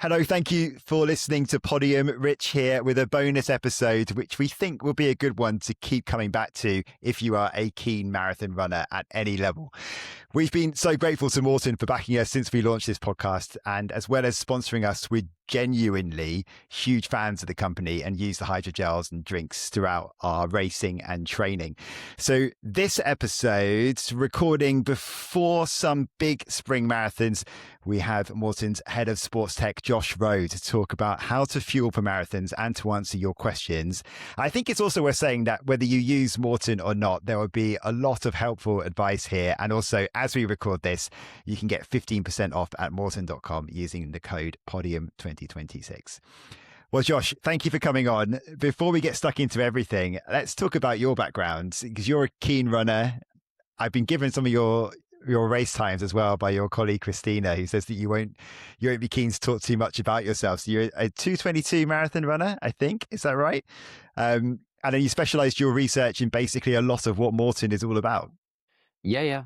Hello, thank you for listening to Podium. Rich here with a bonus episode, which we think will be a good one to keep coming back to if you are a keen marathon runner at any level. We've been so grateful to Maurten for backing us since we launched this podcast, and as well as sponsoring us, we're genuinely huge fans of the company and use the hydrogels and drinks throughout our racing and training. So this episode, recording before some big spring marathons, we have Maurten's head of sports tech, Josh Rowe, to talk about how to fuel for marathons and to answer your questions. I think it's also worth saying that whether you use Maurten or not, there will be a lot of helpful advice here. And also, as we record this, you can get 15% off at maurten.com using the code PODIUM2026. Well, Josh, thank you for coming on. Before we get stuck into everything, let's talk about your background, because you're a keen runner. I've been given some of your race times as well by your colleague Christina, who says that you won't be keen to talk too much about yourself. So you're a 2:22 marathon runner, I think. Is that right? And then you specialized your research in basically a lot of what Maurten is all about. Yeah.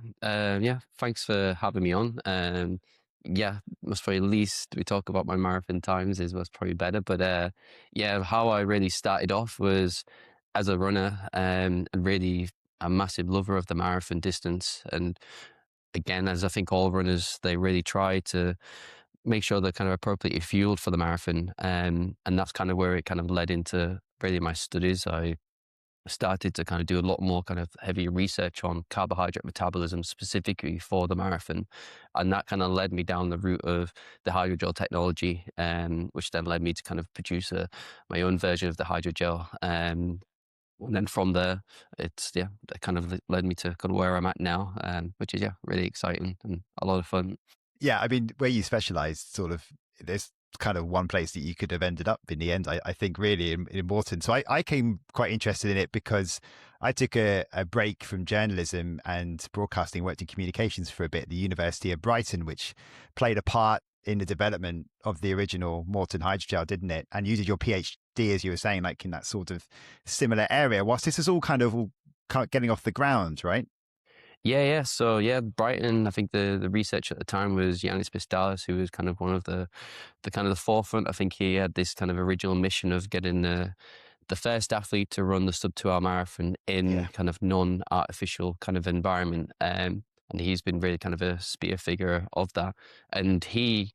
Thanks for having me on. Must probably at least we talk about my marathon times is what's probably better. But how I really started off was as a runner, and really a massive lover of the marathon distance. And again, as I think all runners, they really try to make sure they're kind of appropriately fueled for the marathon. And that's kind of where it kind of led into really my studies. I started to kind of do a lot more kind of heavy research on carbohydrate metabolism specifically for the marathon. And that kind of led me down the route of the hydrogel technology, which then led me to kind of produce my own version of the hydrogel. And then from there, it kind of led me to kind of where I'm at now, which is, really exciting and a lot of fun. Yeah, I mean, where you specialized, sort of, there's kind of one place that you could have ended up in the end, I think, really, in Maurten. So I came quite interested in it because I took a break from journalism and broadcasting, worked in communications for a bit at the University of Brighton, which played a part in the development of the original Maurten hydrogel, didn't it? And you did your PhD, as you were saying, like in that sort of similar area, whilst this is all kind of getting off the ground, right? Yeah. So Brighton, I think the research at the time was Yannis Pistalis, who was kind of one of the kind of the forefront. I think he had this kind of original mission of getting the first athlete to run the sub 2 hour marathon in kind of non-artificial kind of environment. And he's been really kind of a spear figure of that. And a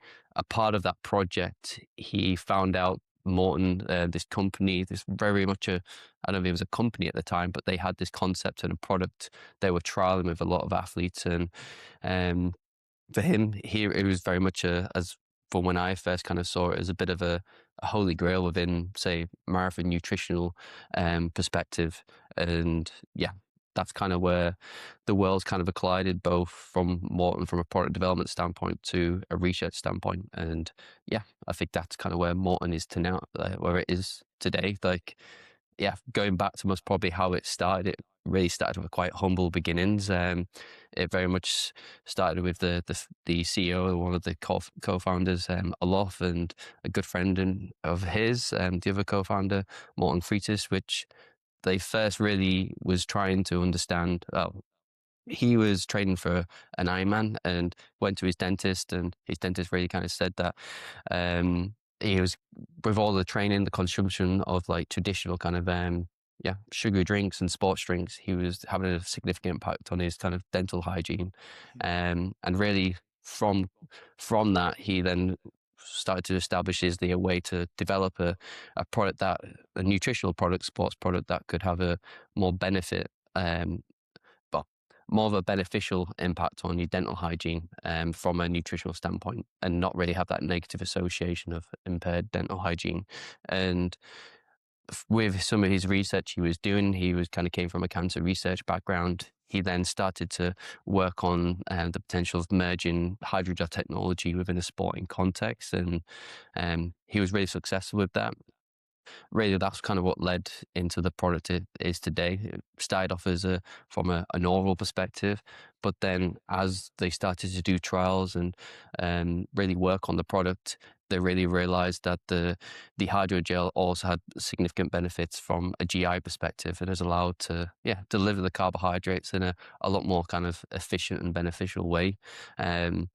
part of that project, he found out Maurten, this company, this very much I don't know if it was a company at the time, but they had this concept and a product they were trialing with a lot of athletes. And for him, it was very much as from when I first kind of saw it as a bit of a holy grail within, say, marathon nutritional perspective. And that's kind of where the worlds kind of collided, both from Maurten from a product development standpoint to a research standpoint. And I think that's kind of where Maurten is to now, where it is today. Going back to most probably how it started, it really started with quite humble beginnings. It very much started with the CEO, one of the co-founders, Olof, and a good friend of his, the other co-founder, Maurten Freitas, which they first really was trying to understand. He was training for an Ironman and went to his dentist, and his dentist really kind of said that he was, with all the training, the consumption of like traditional kind of sugary drinks and sports drinks, he was having a significant impact on his kind of dental hygiene. And really from that, he then started to establish is the way to develop a product, a nutritional product, sports product that could have a more benefit, but more of a beneficial impact on your dental hygiene from a nutritional standpoint, and not really have that negative association of impaired dental hygiene. And with some of his research he was doing, he was kind of came from a cancer research background. He then started to work on the potential of merging hydrogel technology within a sporting context, and he was really successful with that. Really, that's kind of what led into the product it is today. It started off as from an oral perspective, but then as they started to do trials and really work on the product, they really realized that the hydrogel also had significant benefits from a GI perspective, and is allowed to deliver the carbohydrates in a lot more kind of efficient and beneficial way. And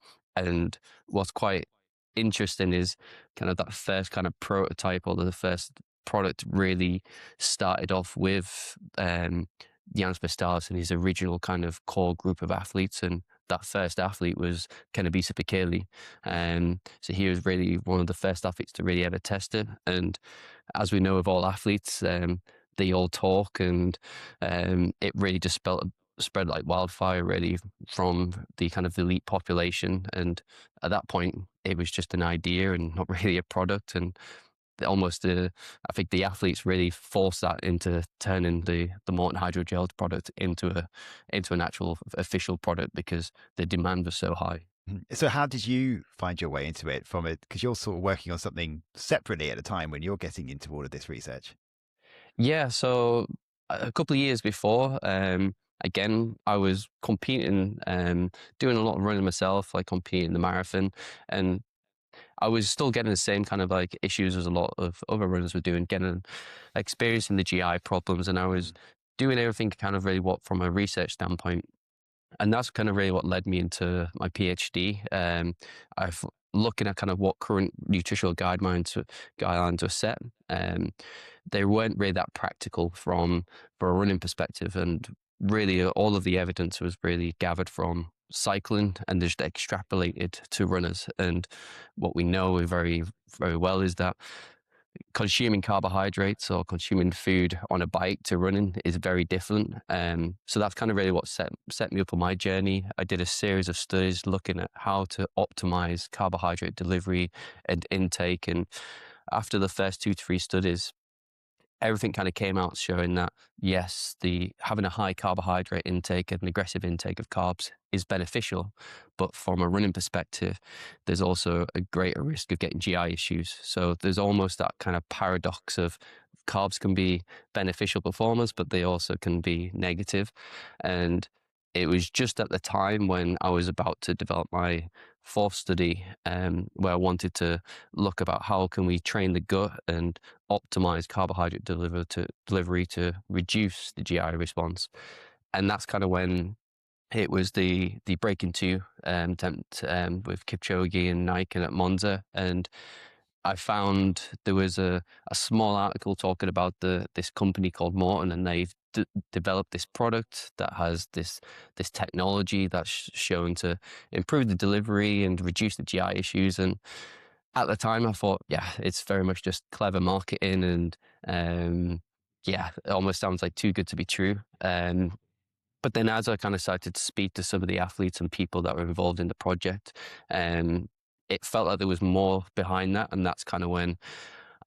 what's quite interesting is kind of that first kind of prototype, or the first product really started off with Giannis Pistalis and his original kind of core group of athletes, and that first athlete was Kenenisa Bekele. So he was really one of the first athletes to really ever test it. And as we know of all athletes, they all talk, and it really just spread like wildfire really from the kind of elite population. And at that point, it was just an idea and not really a product. And almost I think the athletes really forced that into turning the Maurten hydrogel product into an actual official product, because the demand was so high. So how did you find your way into it because you're sort of working on something separately at the time when you're getting into all of this research? Yeah, so a couple of years before, again, I was competing, doing a lot of running myself, like competing in the marathon, and I was still getting the same kind of like issues as a lot of other runners were doing, experiencing the GI problems, and I was doing everything kind of really from a research standpoint. And that's kind of really what led me into my PhD. I've looking at kind of what current nutritional guidelines were set. They weren't really that practical for a running perspective, and really all of the evidence was really gathered from cycling and just extrapolated to runners. And what we know very, very well is that consuming carbohydrates or consuming food on a bike to running is very different. So that's kind of really what set me up on my journey. I did a series of studies looking at how to optimize carbohydrate delivery and intake. And after the first 2 to 3 studies, everything kind of came out showing that, yes, having a high carbohydrate intake and an aggressive intake of carbs is beneficial, but from a running perspective, there's also a greater risk of getting GI issues. So there's almost that kind of paradox of carbs can be beneficial performers, but they also can be negative. And it was just at the time when I was about to develop my 4th study, where I wanted to look about how can we train the gut and optimize carbohydrate delivery to reduce the GI response. And that's kind of when it was the Breaking 2 attempt with Kipchoge and Nike at Monza. And I found there was a small article talking about this company called Maurten, and they've developed this product that has this technology that's shown to improve the delivery and reduce the GI issues. And at the time, I thought, yeah, it's very much just clever marketing, and yeah, it almost sounds like too good to be true. But then as I kind of started to speak to some of the athletes and people that were involved in the project, it felt like there was more behind that. And that's kind of when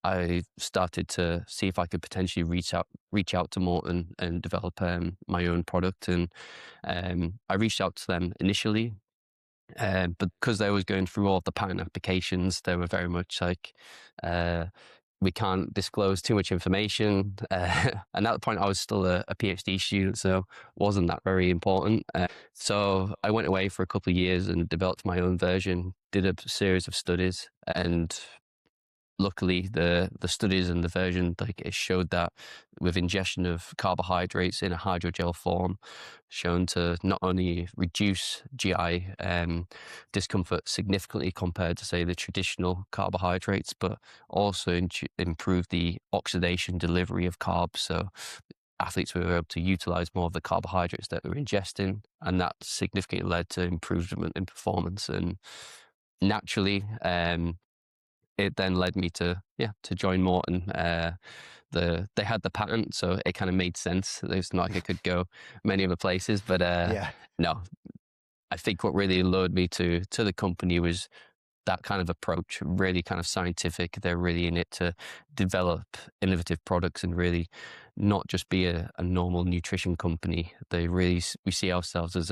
I started to see if I could potentially reach out to Maurten and develop my own product. And I reached out to them initially, but because they was going through all of the patent applications, they were very much like, we can't disclose too much information. And at the point, I was still a PhD student, so wasn't that very important. So I went away for a couple of years and developed my own version, did a series of studies, and luckily the studies and the version, like, it showed that with ingestion of carbohydrates in a hydrogel form, shown to not only reduce GI discomfort significantly compared to, say, the traditional carbohydrates, but also improve the oxidation delivery of carbs. So athletes were able to utilize more of the carbohydrates that they were ingesting, and that significantly led to improvement in performance. And naturally, it then led me to join Maurten. They had the patent, so it kind of made sense. It's not like it could go many other places, but no. I think what really lured me to the company was that kind of approach, really kind of scientific. They're really in it to develop innovative products and really not just be a normal nutrition company. We see ourselves as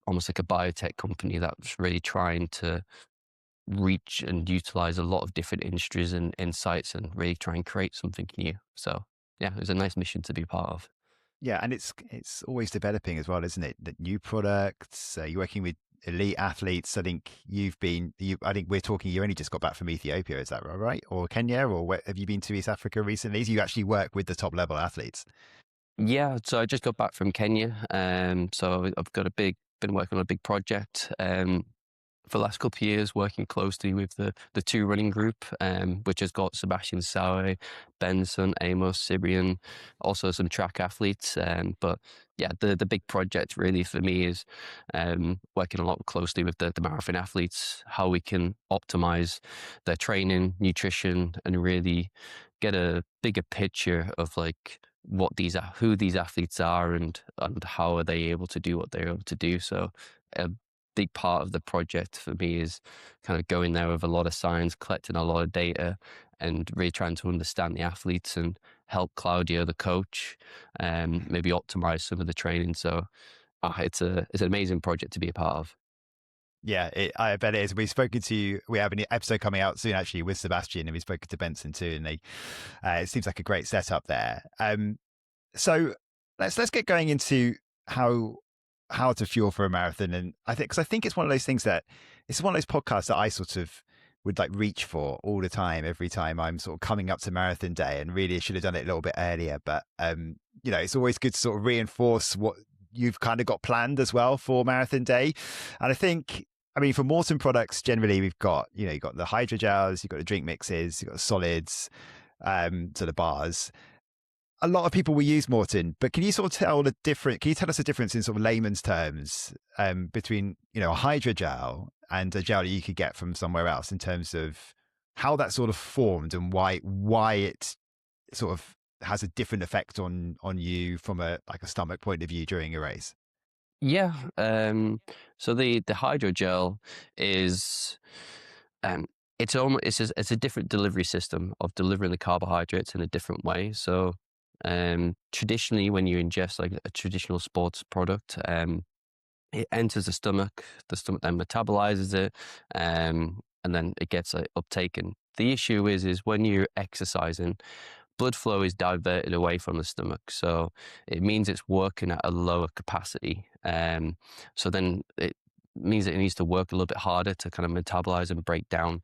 almost like a biotech company that's really trying to reach and utilize a lot of different industries and insights and really try and create something new. So yeah, it was a nice mission to be part of. Yeah, and it's always developing as well, isn't it? That new products. You're working with elite athletes. I think I think we're talking. You only just got back from Ethiopia, is that right? Or Kenya, or have you been to East Africa recently? So you actually work with the top level athletes. Yeah, so I just got back from Kenya. So I've got been working on a big project. for the last couple of years, working closely with the two running group, which has got Sebastian Sauer, Benson, Amos, Cyprian, also some track athletes. But yeah, the big project really for me is working a lot closely with the marathon athletes, how we can optimize their training, nutrition, and really get a bigger picture of like who these athletes are and how are they able to do what they're able to do. So big part of the project for me is kind of going there with a lot of science, collecting a lot of data, and really trying to understand the athletes and help Claudio, the coach, maybe optimize some of the training. So it's an amazing project to be a part of. Yeah, I bet it is. We have an episode coming out soon actually with Sebastian, and we've spoken to Benson too, and it seems like a great setup there. So let's get going into how to fuel for a marathon. And I think it's one of those things that it's one of those podcasts that I sort of would like reach for all the time, every time I'm sort of coming up to marathon day, and really should have done it a little bit earlier. But, it's always good to sort of reinforce what you've kind of got planned as well for marathon day. And for Maurten products, generally we've got, you've got the hydrogels, you've got the drink mixes, you've got the solids, so the bars. A lot of people will use Maurten, but can you tell us the difference in sort of layman's terms between, a hydrogel and a gel that you could get from somewhere else in terms of how that sort of formed and why it sort of has a different effect on you from a stomach point of view during a race? Yeah. So the hydrogel is it's a different delivery system of delivering the carbohydrates in a different way. So traditionally, when you ingest like a traditional sports product, it enters the stomach then metabolizes it, and then it gets uptaken. The issue is when you're exercising, blood flow is diverted away from the stomach. So it means it's working at a lower capacity. So then it means that it needs to work a little bit harder to kind of metabolize and break down,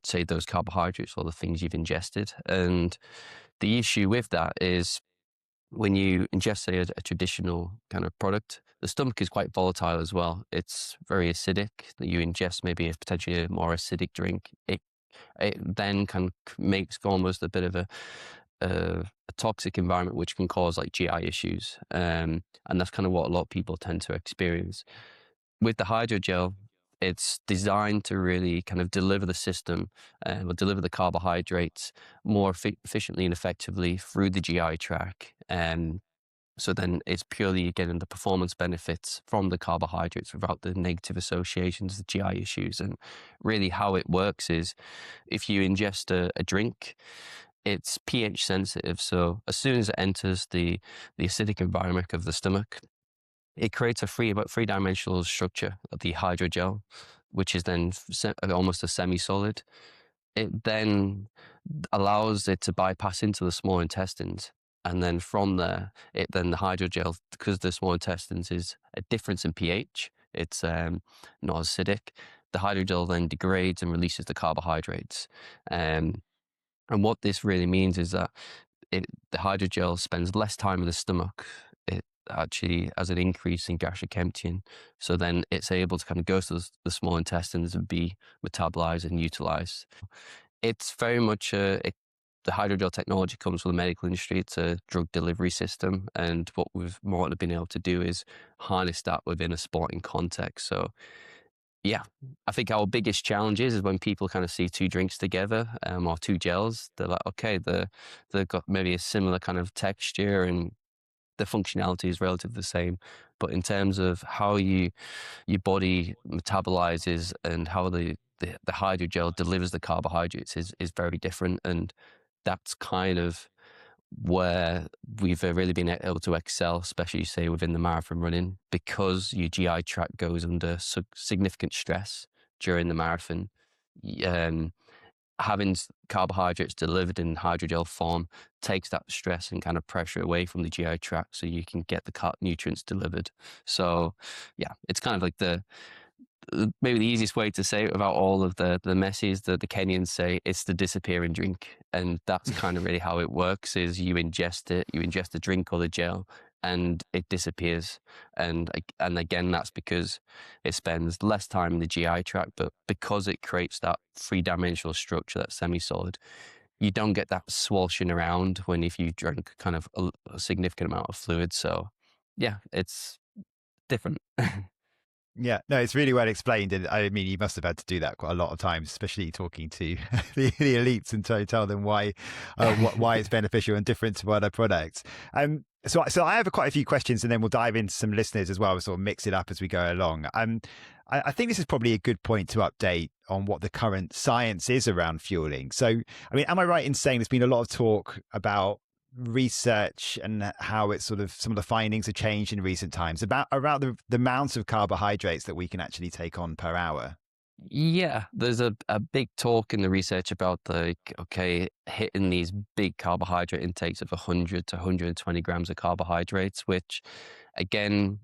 say, those carbohydrates or the things you've ingested. And the issue with that is when you ingest, say, a traditional kind of product, the stomach is quite volatile as well. It's very acidic. That you ingest maybe potentially a more acidic drink, it then kind of makes almost a bit of a toxic environment, which can cause like GI issues. And that's kind of what a lot of people tend to experience. With the hydrogel, it's designed to really kind of deliver the system, or deliver the carbohydrates more efficiently and effectively through the GI tract. So then it's purely getting the performance benefits from the carbohydrates without the negative associations, the GI issues. And really how it works is if you ingest a drink, it's pH sensitive. So as soon as it enters the acidic environment of the stomach, it creates about three-dimensional structure of the hydrogel, which is then almost a semi-solid. It then allows it to bypass into the small intestines. And then from there, the hydrogel, because the small intestines is a difference in pH, it's not acidic, the hydrogel then degrades and releases the carbohydrates. And what this really means is that the hydrogel spends less time in the stomach. It actually has an increase in gastric emptying. So then it's able to kind of go to the small intestines and be metabolized and utilized. It's very much the hydrogel technology comes from the medical industry. It's a drug delivery system. And what we've more been able to do is harness that within a sporting context. So yeah, I think our biggest challenge is when people kind of see two drinks together, or two gels, they're like, okay, they've got maybe a similar kind of texture and the functionality is relatively the same. But in terms of how your body metabolizes and how the hydrogel delivers the carbohydrates is very different. And that's kind of where we've really been able to excel, especially say within the marathon running, because your GI tract goes under significant stress during the marathon. Having carbohydrates delivered in hydrogel form takes that stress and kind of pressure away from the GI tract, so you can get the nutrients delivered. So yeah, it's kind of like maybe the easiest way to say it without all of the messes that the Kenyans say, it's the disappearing drink. And that's kind of really how it works is you ingest the drink or the gel, and it disappears. And again, that's because it spends less time in the GI tract, but because it creates that three-dimensional structure, that semi-solid, you don't get that swooshing around when if you drink kind of a significant amount of fluid. So yeah, it's different. Yeah, no, it's really well explained. And I mean, you must have had to do that quite a lot of times, especially talking to the elites and tell them why it's beneficial and different to other products. So I have quite a few questions, and then we'll dive into some listeners as well. We'll sort of mix it up as we go along. I think this is probably a good point to update on what the current science is around fueling. So, I mean, am I right in saying there's been a lot of talk about research and how it's sort of some of the findings have changed in recent times about the amounts of carbohydrates that we can actually take on per hour? Yeah, there's a big talk in the research about hitting these big carbohydrate intakes of 100 to 120 grams of carbohydrates, which again,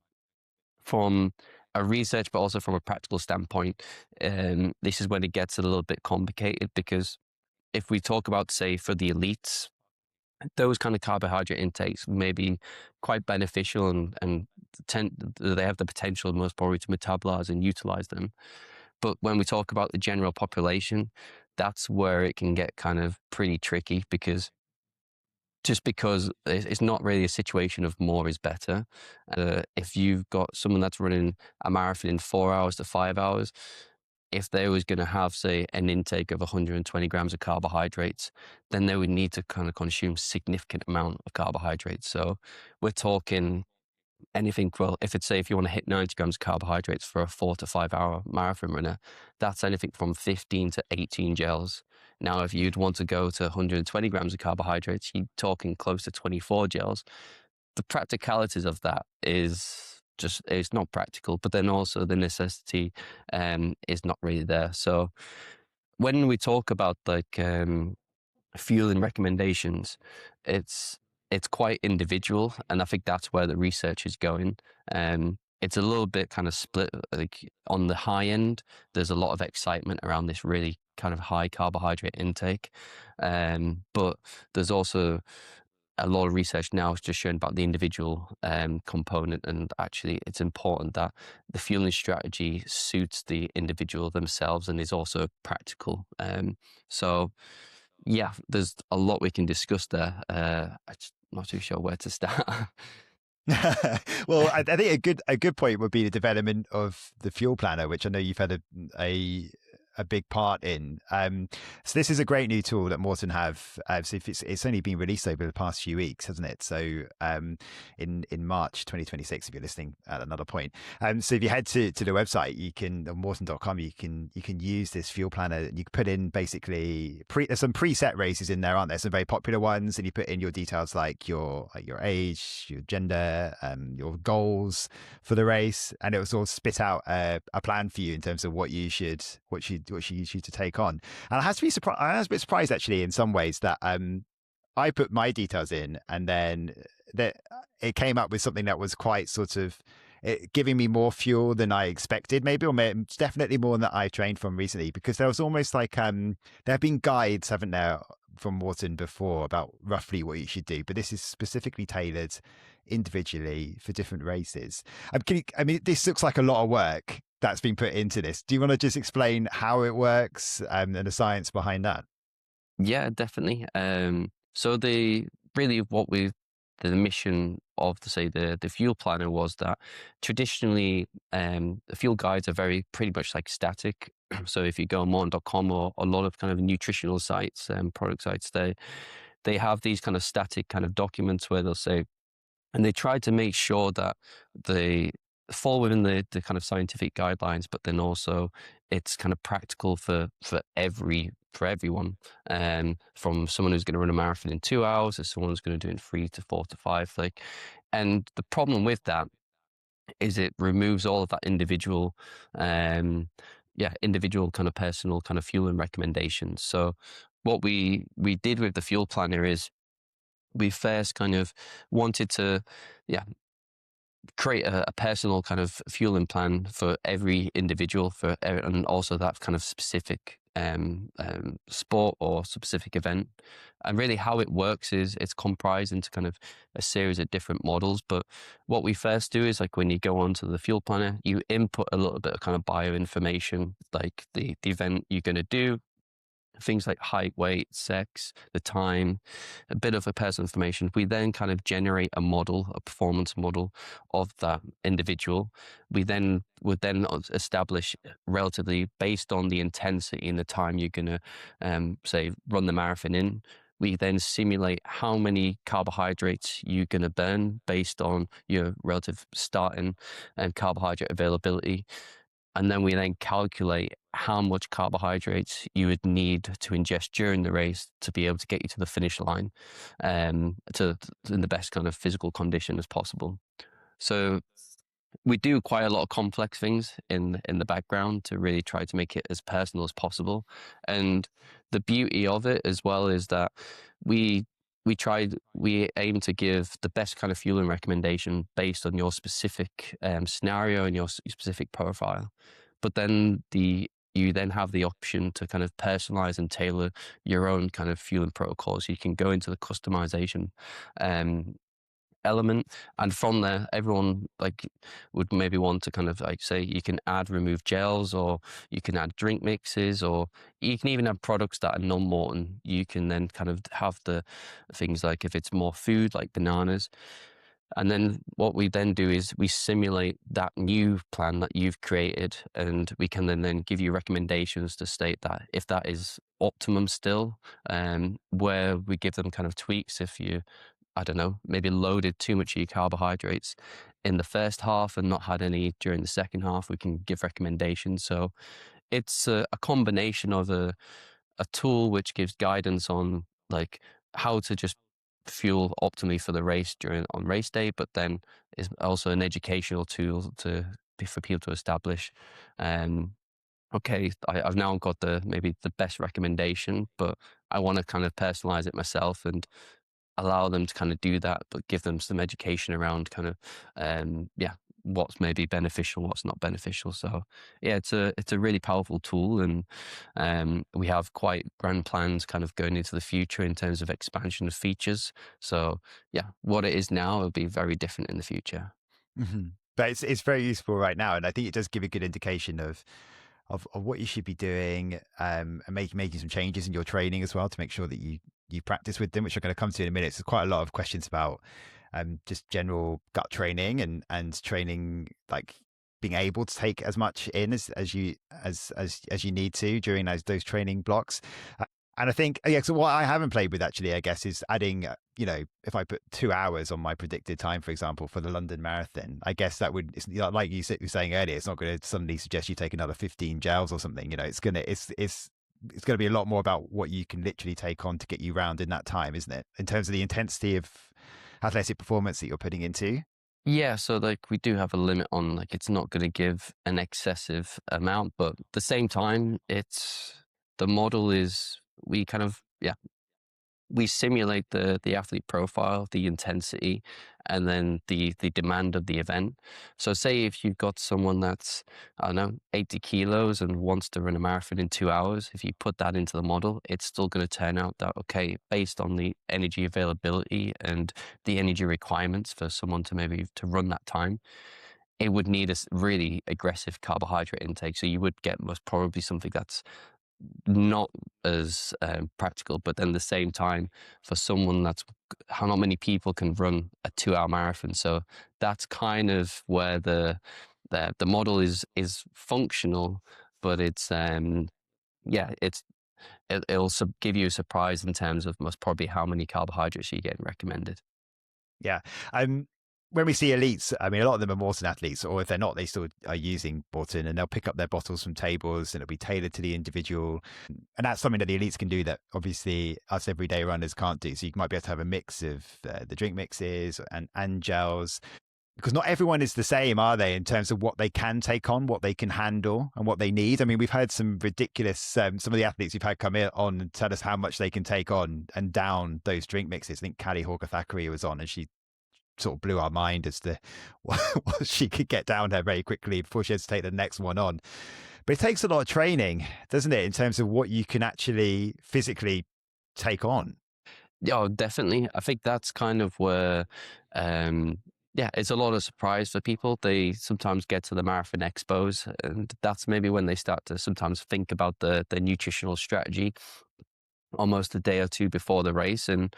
from a research but also from a practical standpoint, this is when it gets a little bit complicated, because if we talk about, say, for the elites, those kind of carbohydrate intakes may be quite beneficial and they have the potential most probably to metabolize and utilize them. But when we talk about the general population, that's where it can get kind of pretty tricky, because it's not really a situation of more is better. If you've got someone that's running a marathon in 4 hours to 5 hours, if they was going to have, say, an intake of 120 grams of carbohydrates, then they would need to kind of consume significant amount of carbohydrates. So we're talking anything, well, if you want to hit 90 grams of carbohydrates for a 4 to 5 hour marathon runner, that's anything from 15 to 18 gels. Now, if you'd want to go to 120 grams of carbohydrates, you're talking close to 24 gels. The practicalities of that it's not practical, but then also the necessity is not really there. So when we talk about fueling recommendations, it's quite individual, and I think that's where the research is going. It's a little bit kind of split. Like on the high end, there's a lot of excitement around this really kind of high carbohydrate intake, but there's also a lot of research now is just showing about the individual component, and actually it's important that the fueling strategy suits the individual themselves and is also practical. So yeah, there's a lot we can discuss there. I'm just not too sure where to start. Well, I think a good point would be the development of the fuel planner, which I know you've had a big part in. So this is a great new tool that Maurten have. So if it's only been released over the past few weeks, hasn't it? So in March 2026, if you're listening at another point. So if you head to the website, you can on Maurten.com, you can use this fuel planner. You can put in basically there's some preset races in there, aren't there? Some very popular ones, and you put in your details like your age, your gender, your goals for the race, and it will sort of spit out a plan for you in terms of what you should to take on. And I have to be surprised. I was a bit surprised actually in some ways that I put my details in, and then that it came up with something that was quite sort of giving me more fuel than I expected, maybe, or definitely more than that I've trained from recently, because there was almost like there have been guides, haven't there, from Maurten before about roughly what you should do, but this is specifically tailored individually for different races. This looks like a lot of work that's been put into this. Do you want to just explain how it works and the science behind that? Yeah, definitely. So the mission of the fuel planner was that traditionally the fuel guides are pretty much like static. So if you go on Maurten.com or a lot of kind of nutritional sites and product sites, they have these kind of static kind of documents where they'll say, and they try to make sure that they fall within the kind of scientific guidelines, but then also it's kind of practical for everyone, from someone who's going to run a marathon in 2 hours to someone who's going to do it in 3 to 4 to 5. And the problem with that is it removes all of that individual kind of personal kind of fueling recommendations. So what we did with the fuel planner is we first kind of wanted to create a personal kind of fueling plan for every individual, and also that kind of specific sport or specific event. And really how it works is it's comprised into kind of a series of different models. But what we first do is like when you go onto the fuel planner, you input a little bit of kind of bio information, like the event you're going to do, things like height, weight, sex, the time, a bit of a personal information. We then kind of generate a model, a performance model of that individual. We then would then establish relatively based on the intensity and the time you're going to, say, run the marathon in. We then simulate how many carbohydrates you're going to burn based on your relative starting and carbohydrate availability. And then we then calculate how much carbohydrates you would need to ingest during the race to be able to get you to the finish line, in the best kind of physical condition as possible. So we do quite a lot of complex things in the background to really try to make it as personal as possible. And the beauty of it as well is that we aim to give the best kind of fueling recommendation based on your specific scenario and your specific profile. But then you then have the option to kind of personalize and tailor your own kind of fueling protocols. You can go into the customization element, and from there everyone like would maybe want to kind of like say you can add remove gels, or you can add drink mixes, or you can even have products that are non-Maurten. You can then kind of have the things like if it's more food like bananas. And then what we then do is we simulate that new plan that you've created, and we can then give you recommendations to state that if that is optimum still, where we give them kind of tweaks if you, I don't know, maybe loaded too much of your carbohydrates in the first half and not had any during the second half, we can give recommendations. So it's a combination of a tool which gives guidance on like how to just fuel optimally for the race on race day, but then is also an educational tool for people to establish, okay, I've now got maybe the best recommendation, but I want to kind of personalize it myself and allow them to kind of do that, but give them some education around kind of, what's maybe beneficial, what's not beneficial. So yeah, it's a really powerful tool, and we have quite grand plans kind of going into the future in terms of expansion of features. So yeah, what it is now will be very different in the future. Mm-hmm. But it's very useful right now, and I think it does give a good indication of what you should be doing, and making some changes in your training as well to make sure that you practice with them, which I'm going to come to in a minute. So quite a lot of questions about just general gut training and training, like being able to take as much in as you need to during those training blocks. And I think, so what I haven't played with actually, I guess, is adding, if I put 2 hours on my predicted time, for example, for the London Marathon, I guess that would, it's like you were saying earlier, it's not going to suddenly suggest you take another 15 gels or something. It's going to be a lot more about what you can literally take on to get you round in that time, isn't it? In terms of the intensity of athletic performance that you're putting into. Yeah, so like we do have a limit on, like it's not going to give an excessive amount, but at the same time, the model is we kind of, we simulate the athlete profile, the intensity, and then the demand of the event. So say if you've got someone that's, I don't know, 80 kilos and wants to run a marathon in 2 hours, if you put that into the model, it's still going to turn out that, okay, based on the energy availability and the energy requirements for someone to run that time, it would need a really aggressive carbohydrate intake. So you would get most probably something that's not as practical, but then at the same time, for someone that's how not many people can run a 2-hour marathon. So that's kind of where the model is functional, but it'll give you a surprise in terms of most probably how many carbohydrates you're getting recommended. Yeah. When we see elites, I mean, a lot of them are Maurten athletes, or if they're not, they still are using Maurten, and they'll pick up their bottles from tables and it'll be tailored to the individual. And that's something that the elites can do that obviously us everyday runners can't do. So you might be able to have a mix of the drink mixes and gels, because not everyone is the same, are they, in terms of what they can take on, what they can handle, and what they need. I mean, we've heard some ridiculous, some of the athletes we've had come on and tell us how much they can take on and down those drink mixes. I think Callie Hawker-Thackeray was on, and she sort of blew our mind as to what she could get down there very quickly before she had to take the next one on. But it takes a lot of training, doesn't it, in terms of what you can actually physically take on? Yeah, definitely. I think that's kind of where, yeah, it's a lot of surprise for people. They sometimes get to the marathon expos, and that's maybe when they start to sometimes think about the nutritional strategy almost a day or two before the race, and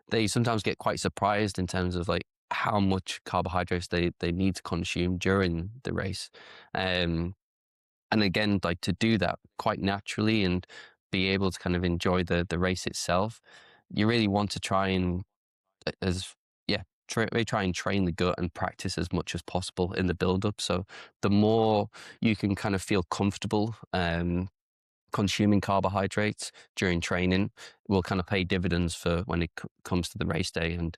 they sometimes get quite surprised in terms of like how much carbohydrates they need to consume during the race. Um, and again, like to do that quite naturally and be able to kind of enjoy the race itself, you really want to try and as yeah, really try and train the gut and practice as much as possible in the build up. So the more you can kind of feel comfortable consuming carbohydrates during training will kind of pay dividends for when it comes to the race day. And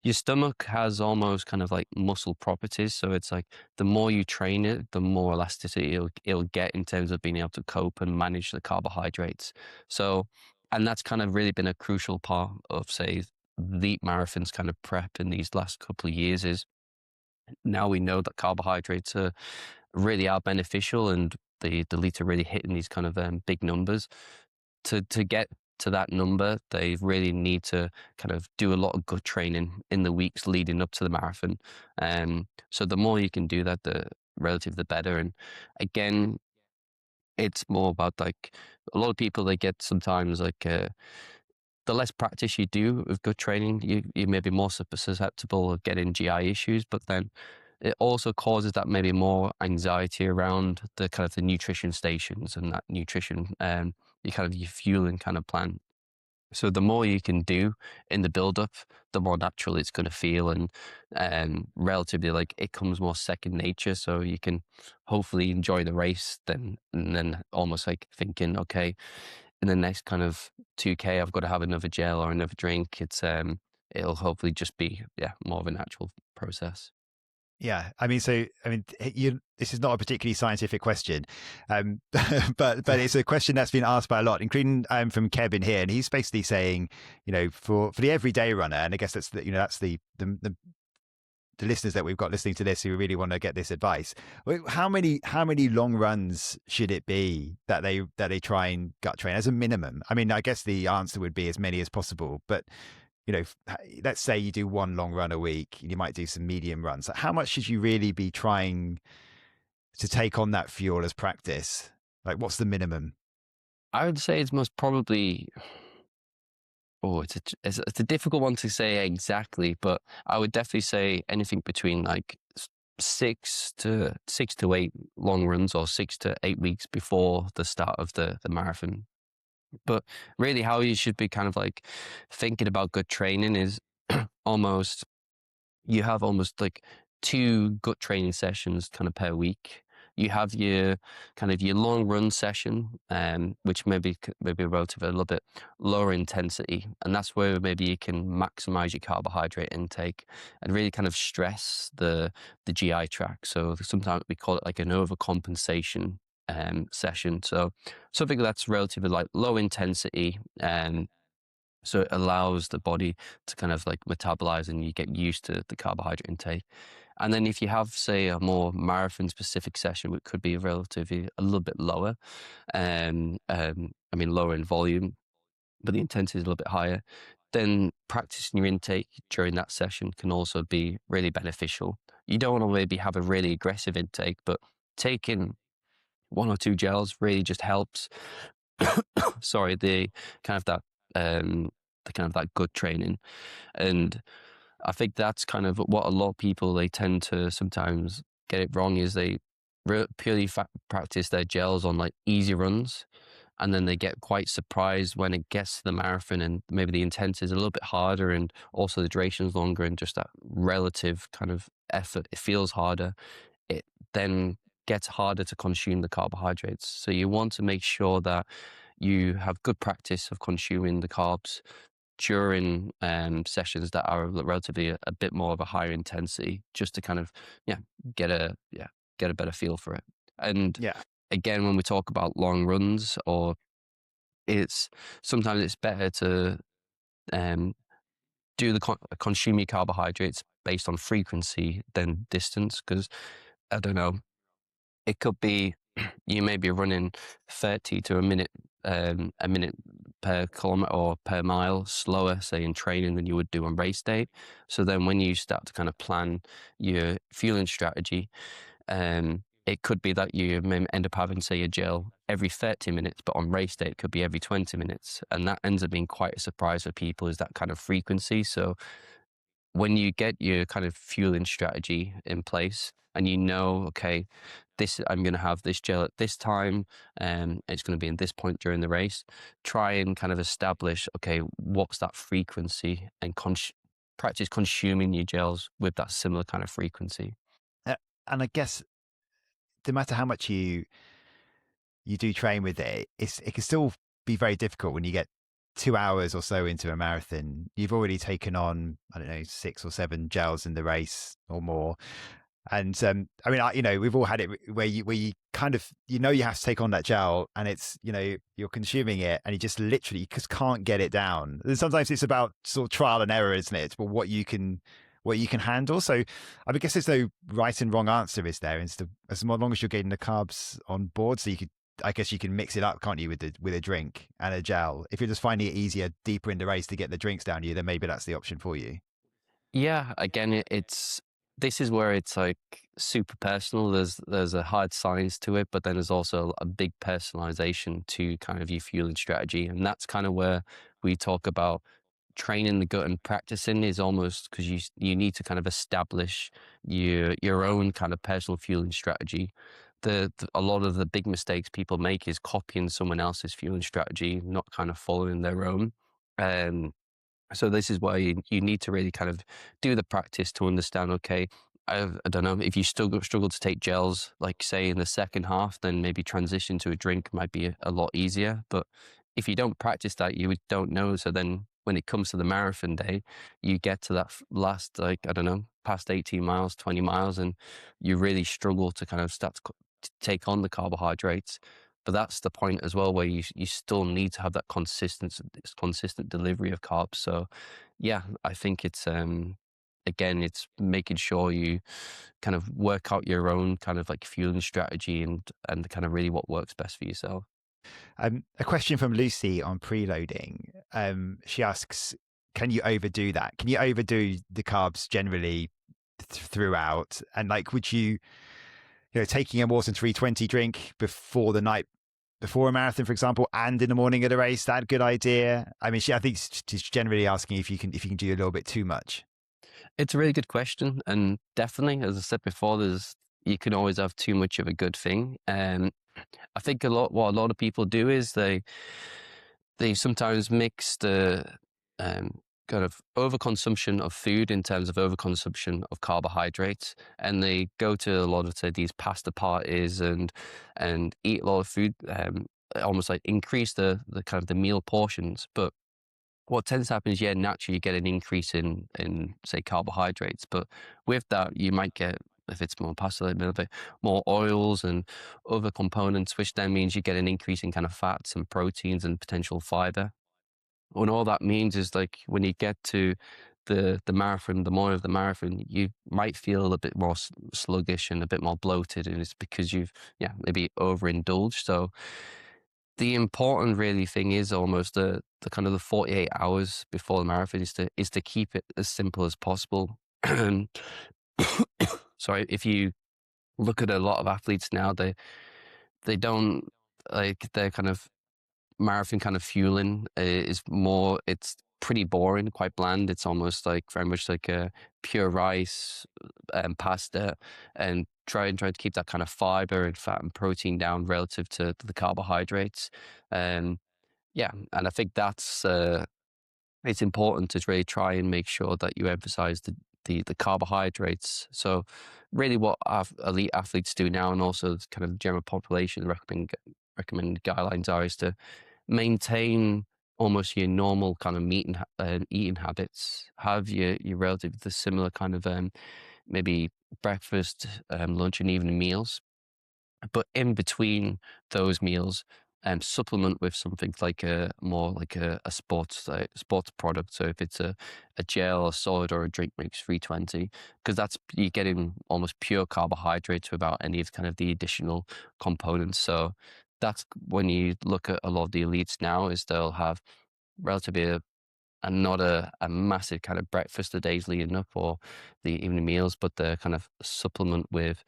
your stomach has almost kind of like muscle properties. So it's like the more you train it, the more elasticity it'll get in terms of being able to cope and manage the carbohydrates. So, and that's kind of really been a crucial part of, say, the marathons kind of prep in these last couple of years is now we know that carbohydrates really are beneficial and the lead to really hitting these kind of big numbers. To get to that number, they really need to kind of do a lot of good training in the weeks leading up to the marathon. So the more you can do that, the better. And again, it's more about like a lot of people they get sometimes like the less practice you do with good training, you may be more susceptible of getting GI issues, but then it also causes that maybe more anxiety around the kind of the nutrition stations and that nutrition, you kind of your fueling kind of plan. So the more you can do in the build up, the more natural it's going to feel and relatively like it comes more second nature. So you can hopefully enjoy the race then and then almost like thinking, okay, in the next kind of 2K, I've got to have another gel or another drink. It'll hopefully just be, yeah, more of a natural process. Yeah, I mean, this is not a particularly scientific question, but it's a question that's been asked by a lot, including from Kevin here, and he's basically saying, for the everyday runner, and I guess that's the listeners that we've got listening to this who really want to get this advice. How many long runs should it be that they try and gut train as a minimum? I mean, I guess the answer would be as many as possible, but let's say you do one long run a week, you might do some medium runs. How much should you really be trying to take on that fuel as practice? Like, what's the minimum? I would say it's most probably, it's a difficult one to say exactly, but I would definitely say anything between like 6 to 8 long runs or 6 to 8 weeks before the start of the marathon. But really, how you should be kind of like thinking about good training is almost you have almost like two gut training sessions kind of per week. You have your kind of your long run session, which maybe relatively a little bit lower intensity, and that's where maybe you can maximize your carbohydrate intake and really kind of stress the GI tract. So sometimes we call it like an overcompensation session. So something that's relatively like low intensity, so it allows the body to kind of like metabolize and you get used to the carbohydrate intake. And then if you have, say, a more marathon specific session, which could be relatively a little bit lower, I mean, lower in volume, but the intensity is a little bit higher, then practicing your intake during that session can also be really beneficial. You don't want to maybe have a really aggressive intake, but taking one or two gels really just helps. Sorry, the kind of that the kind of that good training, and I think that's kind of what a lot of people they tend to sometimes get it wrong is they purely practice their gels on like easy runs, and then they get quite surprised when it gets to the marathon and maybe the intensity is a little bit harder and also the duration is longer and just that relative kind of effort it feels harder. It then gets harder to consume the carbohydrates. So you want to make sure that you have good practice of consuming the carbs during sessions that are relatively a bit more of a higher intensity, just to kind of yeah get a get a better feel for it. And Yeah. again, when we talk about long runs, or it's sometimes it's better to um, do the consume your carbohydrates based on frequency than distance, because I don't know, it could be. you may be running 30 to a minute per kilometer or per mile slower, say in training, than you would do on race day. So then when you start to kind of plan your fueling strategy, it could be that you may end up having, say, a gel every 30 minutes, but on race day, it could be every 20 minutes. And that ends up being quite a surprise for people, is that kind of frequency. So when you get your kind of fueling strategy in place and you know, okay, this, I'm going to have this gel at this time, and it's going to be in this point during the race, try and kind of establish, okay, what's that frequency, and practice consuming your gels with that similar kind of frequency. And I guess no matter how much you do train with it, it can still be very difficult when you get 2 hours or so into a marathon. You've already taken on, I don't know, 6 or 7 gels in the race or more. And I mean, we've all had it where you kind of, you have to take on that gel, and it's, you're consuming it and you just literally just can't get it down. And sometimes it's about sort of trial and error, isn't it? But what you can handle. So I guess there's no right and wrong answer, is there? As long as you're getting the carbs on board, so I guess you can mix it up, can't you, with a drink and a gel? If you're just finding it easier deeper in the race to get the drinks down you, then maybe that's the option for you. Yeah, again, this is where it's like super personal. There's a hard science to it, but then there's also a big personalization to kind of your fueling strategy, and that's kind of where we talk about training the gut and practicing, is almost because you need to kind of establish your own kind of personal fueling strategy. A lot of the big mistakes people make is copying someone else's fueling strategy, not kind of following their own. Um, so this is why you need to really kind of do the practice to understand, okay, I don't know, if you struggle to take gels, like say in the second half, then maybe transition to a drink might be a lot easier. But if you don't practice that, you don't know. So then when it comes to the marathon day, you get to that last, like, I don't know, past 18 miles, 20 miles, and you really struggle to kind of start to take on the carbohydrates. But that's the point as well, where you still need to have that consistent delivery of carbs. So yeah, I think it's again, it's making sure you kind of work out your own kind of like fueling strategy, and kind of really what works best for yourself. A question from Lucy on preloading. She asks, can you overdo that? Can you overdo the carbs generally throughout? And like, would you taking a Maurten 320 drink before the night before a marathon, for example, and in the morning of the race, that a good idea? I mean, I think she's generally asking if you can do a little bit too much. It's a really good question, and definitely, as I said before, you can always have too much of a good thing. I think what a lot of people do is they sometimes mix the kind of overconsumption of food in terms of overconsumption of carbohydrates, and they go to a lot of, say, these pasta parties and eat a lot of food, almost like increase the kind of the meal portions. But what tends to happen is, yeah, naturally you get an increase in say carbohydrates, but with that you might get, if it's more pasta, a little bit more oils and other components, which then means you get an increase in kind of fats and proteins and potential fiber. And all that means is, like, when you get to the marathon, the morning of the marathon, you might feel a bit more sluggish and a bit more bloated, and it's because you've, yeah, maybe overindulged. So the important really thing is almost the kind of the 48 hours before the marathon is to keep it as simple as possible. Sorry, if you look at a lot of athletes now, they don't, like, their kind of marathon kind of fueling is more, it's pretty boring, quite bland. It's almost like very much like a pure rice and pasta, and try to keep that kind of fiber and fat and protein down relative to the carbohydrates. Yeah, and I think that's it's important to really try and make sure that you emphasize the carbohydrates. So really what elite athletes do now, and also kind of the general population recommended guidelines are, is to maintain almost your normal kind of eating habits. Have your relative the similar kind of maybe breakfast, lunch, and evening meals. But in between those meals, supplement with something like a more like a sports product. So if it's a gel, a solid, or a drink mix, 320, because that's you're getting almost pure carbohydrates without any of kind of the additional components. So that's when you look at a lot of the elites now, is they'll have relatively and not a massive kind of breakfast the days leading up or the evening meals, but the kind of supplement with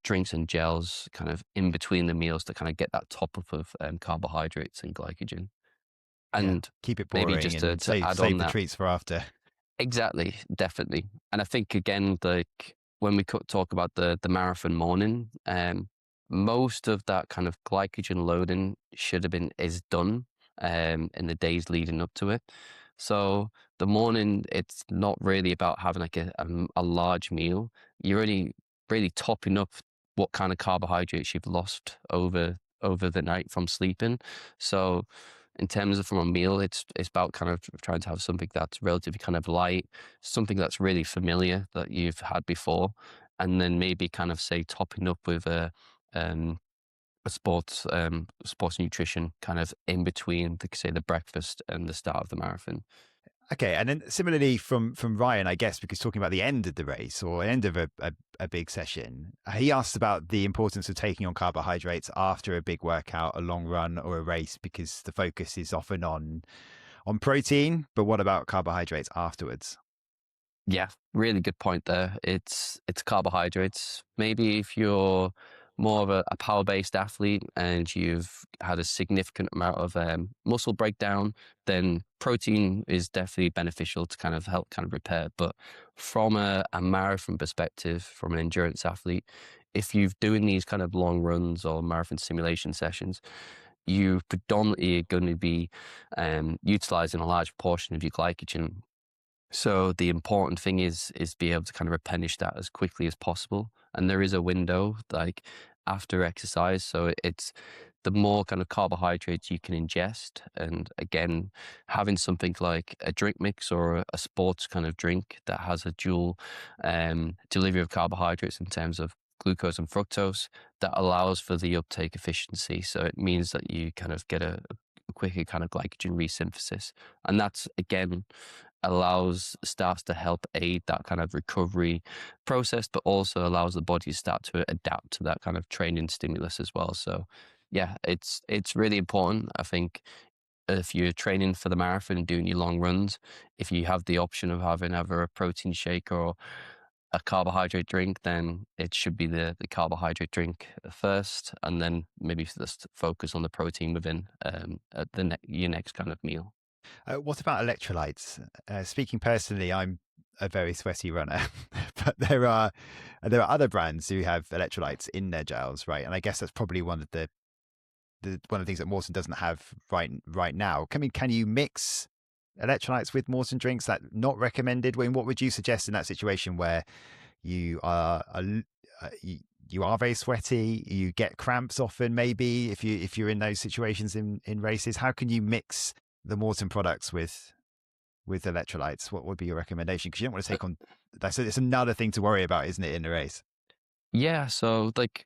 drinks and gels kind of in between the meals to kind of get that top up of carbohydrates and glycogen. Yeah, And keep it maybe boring just and to save add on the that, treats for after. exactly, definitely. And I think again, like when we talk about the marathon morning, most of that kind of glycogen loading should have been is done in the days leading up to it. So the morning, it's not really about having like a large meal. You're only really topping up what kind of carbohydrates you've lost over the night from sleeping. So in terms of from a meal, it's about kind of trying to have something that's relatively kind of light, something that's really familiar that you've had before, and then maybe kind of say topping up with um, a sports nutrition kind of in between, like say the breakfast and the start of the marathon. Okay, and then similarly from Ryan, I guess, because talking about the end of the race or end of a big session, he asked about the importance of taking on carbohydrates after a big workout, a long run, or a race, because the focus is often on protein. But what about carbohydrates afterwards? Yeah, really good point there. It's carbohydrates. Maybe if you're more of a power-based athlete and you've had a significant amount of muscle breakdown, then protein is definitely beneficial to kind of help kind of repair. But from a marathon perspective, from an endurance athlete, if you're doing these kind of long runs or marathon simulation sessions, you predominantly are going to be utilizing a large portion of your glycogen. So the important thing is be able to kind of replenish that as quickly as possible. And there is a window like after exercise. So it's the more kind of carbohydrates you can ingest. And again, having something like a drink mix or a sports kind of drink that has a dual delivery of carbohydrates in terms of glucose and fructose, that allows for the uptake efficiency. So it means that you kind of get a quicker kind of glycogen resynthesis. And that's again starts to help aid that kind of recovery process, but also allows the body to start to adapt to that kind of training stimulus as well. So yeah, it's really important. I think if you're training for the marathon and doing your long runs, if you have the option of having either a protein shake or a carbohydrate drink, then it should be the carbohydrate drink first, and then maybe just focus on the protein within at your next kind of meal. What about electrolytes? Speaking personally, I'm a very sweaty runner, but there are other brands who have electrolytes in their gels, right? And I guess that's probably one of the one of the things that Maurten doesn't have right now. Can you mix electrolytes with Maurten drinks? That not recommended. I mean, what would you suggest in that situation where you are you are very sweaty, you get cramps often, maybe if you're in those situations in races? How can you mix the Maurten products with electrolytes? What would be your recommendation? Because you don't want to take on it's another thing to worry about, isn't it, in the race? Yeah, so like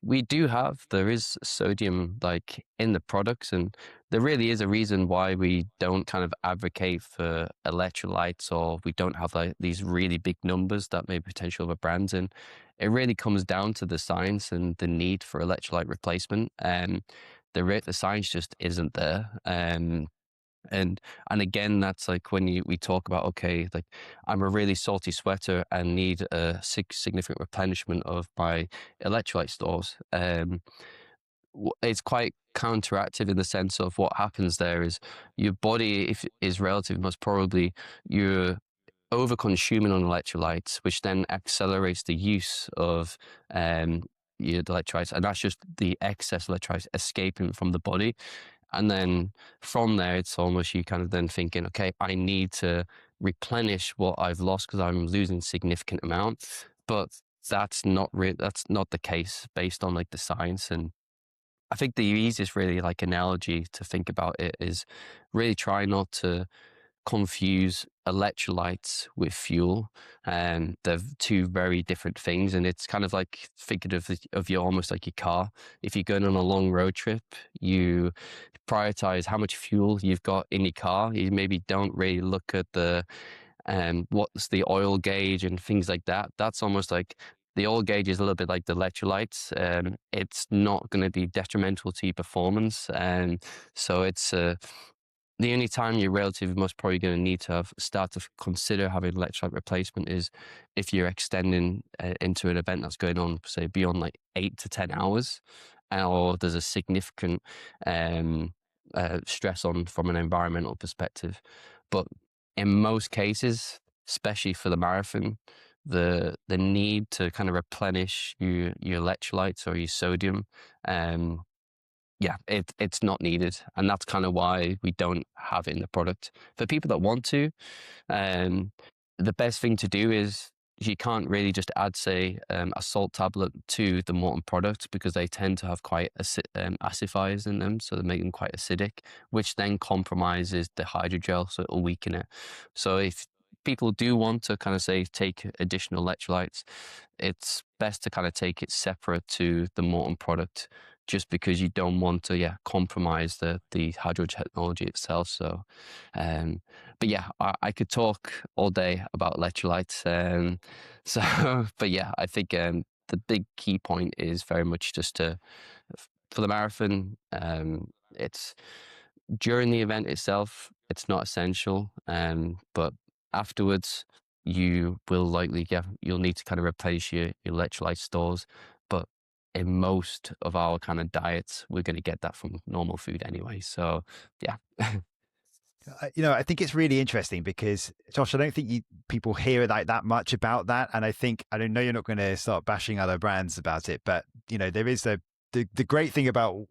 there is sodium like in the products, and there really is a reason why we don't kind of advocate for electrolytes, or we don't have like these really big numbers that may potential other brands. And it really comes down to the science and the need for electrolyte replacement. The science just isn't there. And again, that's like when we talk about, okay, like I'm a really salty sweater and need a significant replenishment of my electrolyte stores. It's quite counteractive in the sense of what happens there is your body, if is relative, most probably you're over consuming on electrolytes, which then accelerates the use of your electrolytes, and that's just the excess electrolytes escaping from the body. And then from there, it's almost you kind of then thinking, okay, I need to replenish what I've lost because I'm losing significant amount. But that's not the case based on like the science. And I think the easiest really like analogy to think about it is really try not to confuse electrolytes with fuel, and they're two very different things. And it's kind of like thinking of you almost like your car. If you're going on a long road trip, you prioritize how much fuel you've got in your car. You maybe don't really look at the what's the oil gauge and things like that. That's almost like the oil gauge is a little bit like the electrolytes. It's not going to be detrimental to your performance, and so it's the only time you're relatively most probably going to need to start to consider having electrolyte replacement is if you're extending into an event that's going on, say, beyond like 8 to 10 hours, or there's a significant stress on from an environmental perspective. But in most cases, especially for the marathon, the need to kind of replenish your electrolytes or your sodium, yeah, it's not needed, and that's kind of why we don't have it in the product. For people that want to, um, the best thing to do is you can't really just add, say, a salt tablet to the Maurten product, because they tend to have quite acidifiers in them, so they make them quite acidic, which then compromises the hydrogel, so it'll weaken it. So if people do want to kind of say take additional electrolytes, it's best to kind of take it separate to the Maurten product, just because you don't want to compromise the hydro technology itself. So but yeah, I could talk all day about electrolytes. So but yeah, I think the big key point is very much just to, for the marathon, it's during the event itself, it's not essential, but afterwards you will likely you'll need to kind of replace your electrolyte stores. But in most of our kind of diets, we're going to get that from normal food anyway. So yeah. I think it's really interesting because, Josh, I don't think people hear like that much about that. And I don't know you're not going to start bashing other brands about it, but there is the great thing about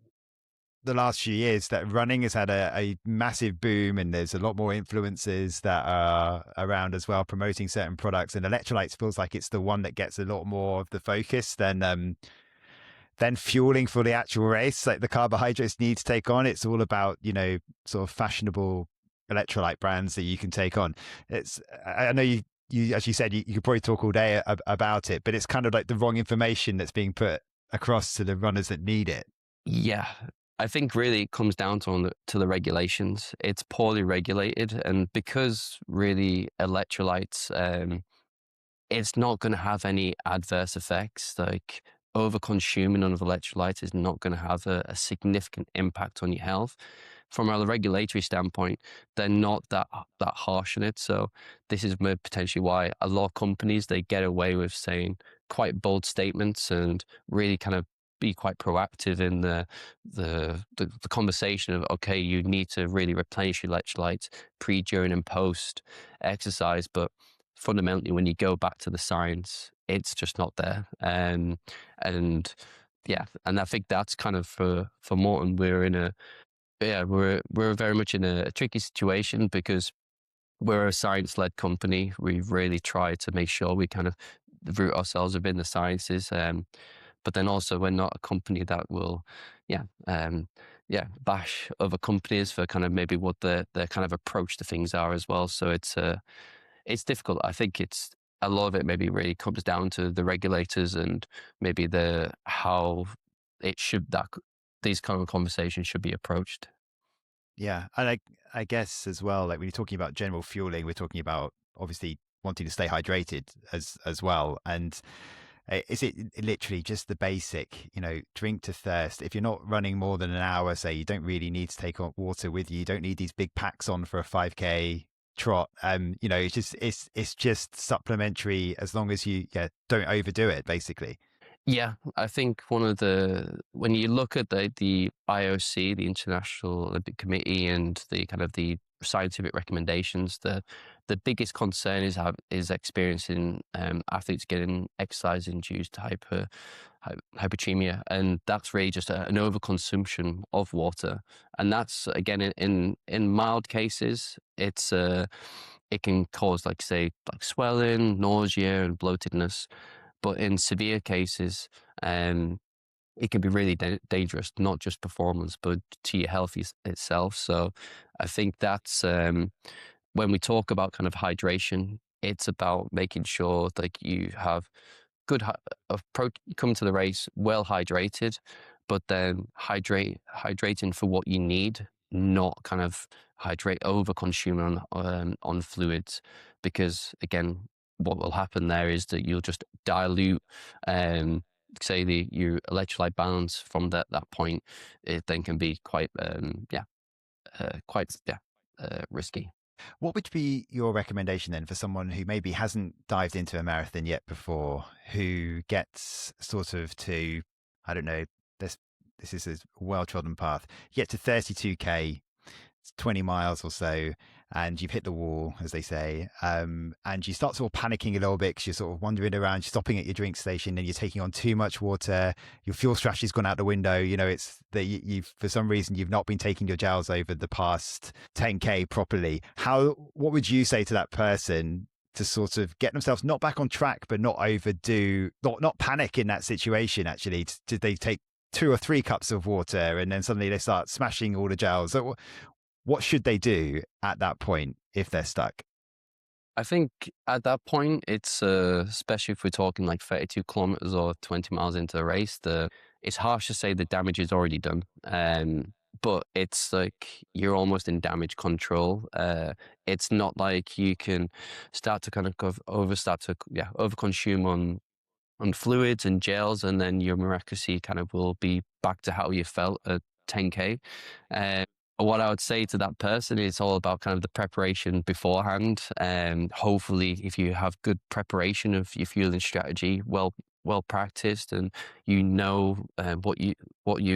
the last few years that running has had a massive boom, and there's a lot more influencers that are around as well promoting certain products, and electrolytes feels like it's the one that gets a lot more of the focus than fueling for the actual race, like the carbohydrates need to take on. It's all about sort of fashionable electrolyte brands that you can take on. I know you as you said, you could probably talk all day about it, but it's kind of like the wrong information that's being put across to the runners that need it. Yeah, I think really it comes down to the regulations. It's poorly regulated, and because really electrolytes, it's not going to have any adverse effects. Like over-consuming of electrolytes is not going to have a significant impact on your health. From a regulatory standpoint, they're not that harsh on it. So this is potentially why a lot of companies, they get away with saying quite bold statements and really kind of be quite proactive in the conversation of, okay, you need to really replenish your electrolytes pre, during, and post exercise. But fundamentally, when you go back to the science, it's just not there. And yeah, and I think that's kind of for Maurten, we're very much in a tricky situation, because we're a science-led company. We've really tried to make sure we kind of root ourselves within the sciences. But then also we're not a company that will, bash other companies for kind of maybe what their kind of approach to things are as well. So it's difficult. I think a lot of it maybe really comes down to the regulators and maybe how these kind of conversations should be approached. Yeah. And I guess as well, like when you're talking about general fueling, we're talking about obviously wanting to stay hydrated as well. And is it literally just the basic, drink to thirst? If you're not running more than an hour, say, you don't really need to take on water with you. You don't need these big packs on for a 5K trot. It's just supplementary, as long as you don't overdo it, basically. Yeah, I think when you look at the IOC, the International Olympic Committee, and the kind of the scientific recommendations, the biggest concern is experiencing athletes getting exercise-induced hyperemia, and that's really just an overconsumption of water. And that's, again, in mild cases, it can cause, like, say, like swelling, nausea, and bloatedness. But in severe cases, it can be really dangerous, not just performance, but to your health itself. So I think that's when we talk about kind of hydration, it's about making sure like you have good come to the race well hydrated, but then hydrating for what you need, not kind of hydrate over consuming on fluids, because again, what will happen there is that you'll just dilute say your electrolyte balance from that point. It then can be quite risky. What would be your recommendation then for someone who maybe hasn't dived into a marathon yet before, who gets sort of to, I don't know, this is a well-trodden path, you get to 32K, 20 miles or so, and you've hit the wall, as they say, and you start sort of panicking a little bit because you're sort of wandering around, stopping at your drink station, and you're taking on too much water. Your fuel strategy's gone out the window. You know, it's that you've for some reason you've not been taking your gels over the past 10K properly. What would you say to that person to sort of get themselves not back on track, but not overdo, not panic in that situation? Actually, did they take 2 or 3 cups of water and then suddenly they start smashing all the gels? So what should they do at that point if they're stuck? I think at that point, it's especially if we're talking like 32 kilometers or 20 miles into the race, it's harsh to say the damage is already done. But it's like you're almost in damage control. It's not like you can start to kind of overconsume on fluids and gels, and then your miraculously kind of will be back to how you felt at 10K. What I would say to that person is all about kind of the preparation beforehand. And hopefully, if you have good preparation of your fueling strategy, well practiced, and you know what you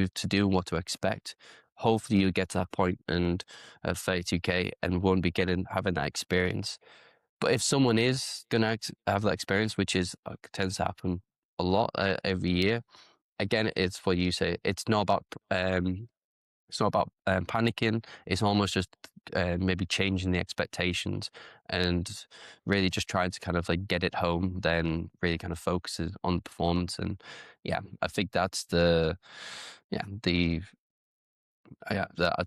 to do and what to expect, hopefully you'll get to that point and 32K and won't be having that experience. But if someone is going to have that experience, which tends to happen a lot every year, again, it's what you say. It's not about panicking. It's almost just maybe changing the expectations and really just trying to kind of like get it home. Then really kind of focuses on the performance. And yeah, I think that's I'd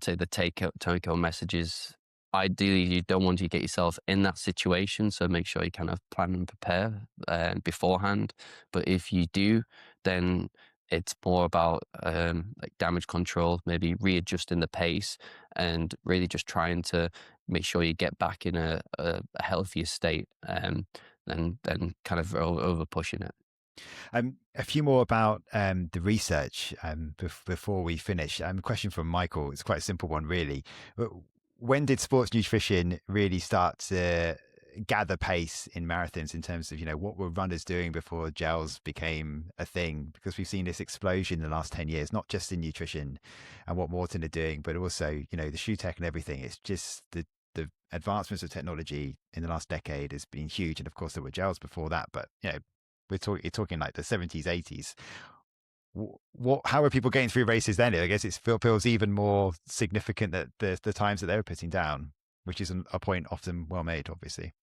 say the take-home message is, ideally, you don't want to get yourself in that situation, so make sure you kind of plan and prepare beforehand. But if you do, then it's more about like damage control, maybe readjusting the pace, and really just trying to make sure you get back in a healthier state, than kind of over pushing it. A few more about the research before we finish. A question from Michael. It's quite a simple one, really. When did sports nutrition really start to gather pace in marathons in terms of, what were runners doing before gels became a thing? Because we've seen this explosion in the last 10 years, not just in nutrition and what Maurten are doing, but also, the shoe tech and everything. It's just the advancements of technology in the last decade has been huge. And of course, there were gels before that, but, you're talking like the 70s, 80s. How are people getting through races then? I guess it feels even more significant that the times that they were putting down, which is a point often well made, obviously.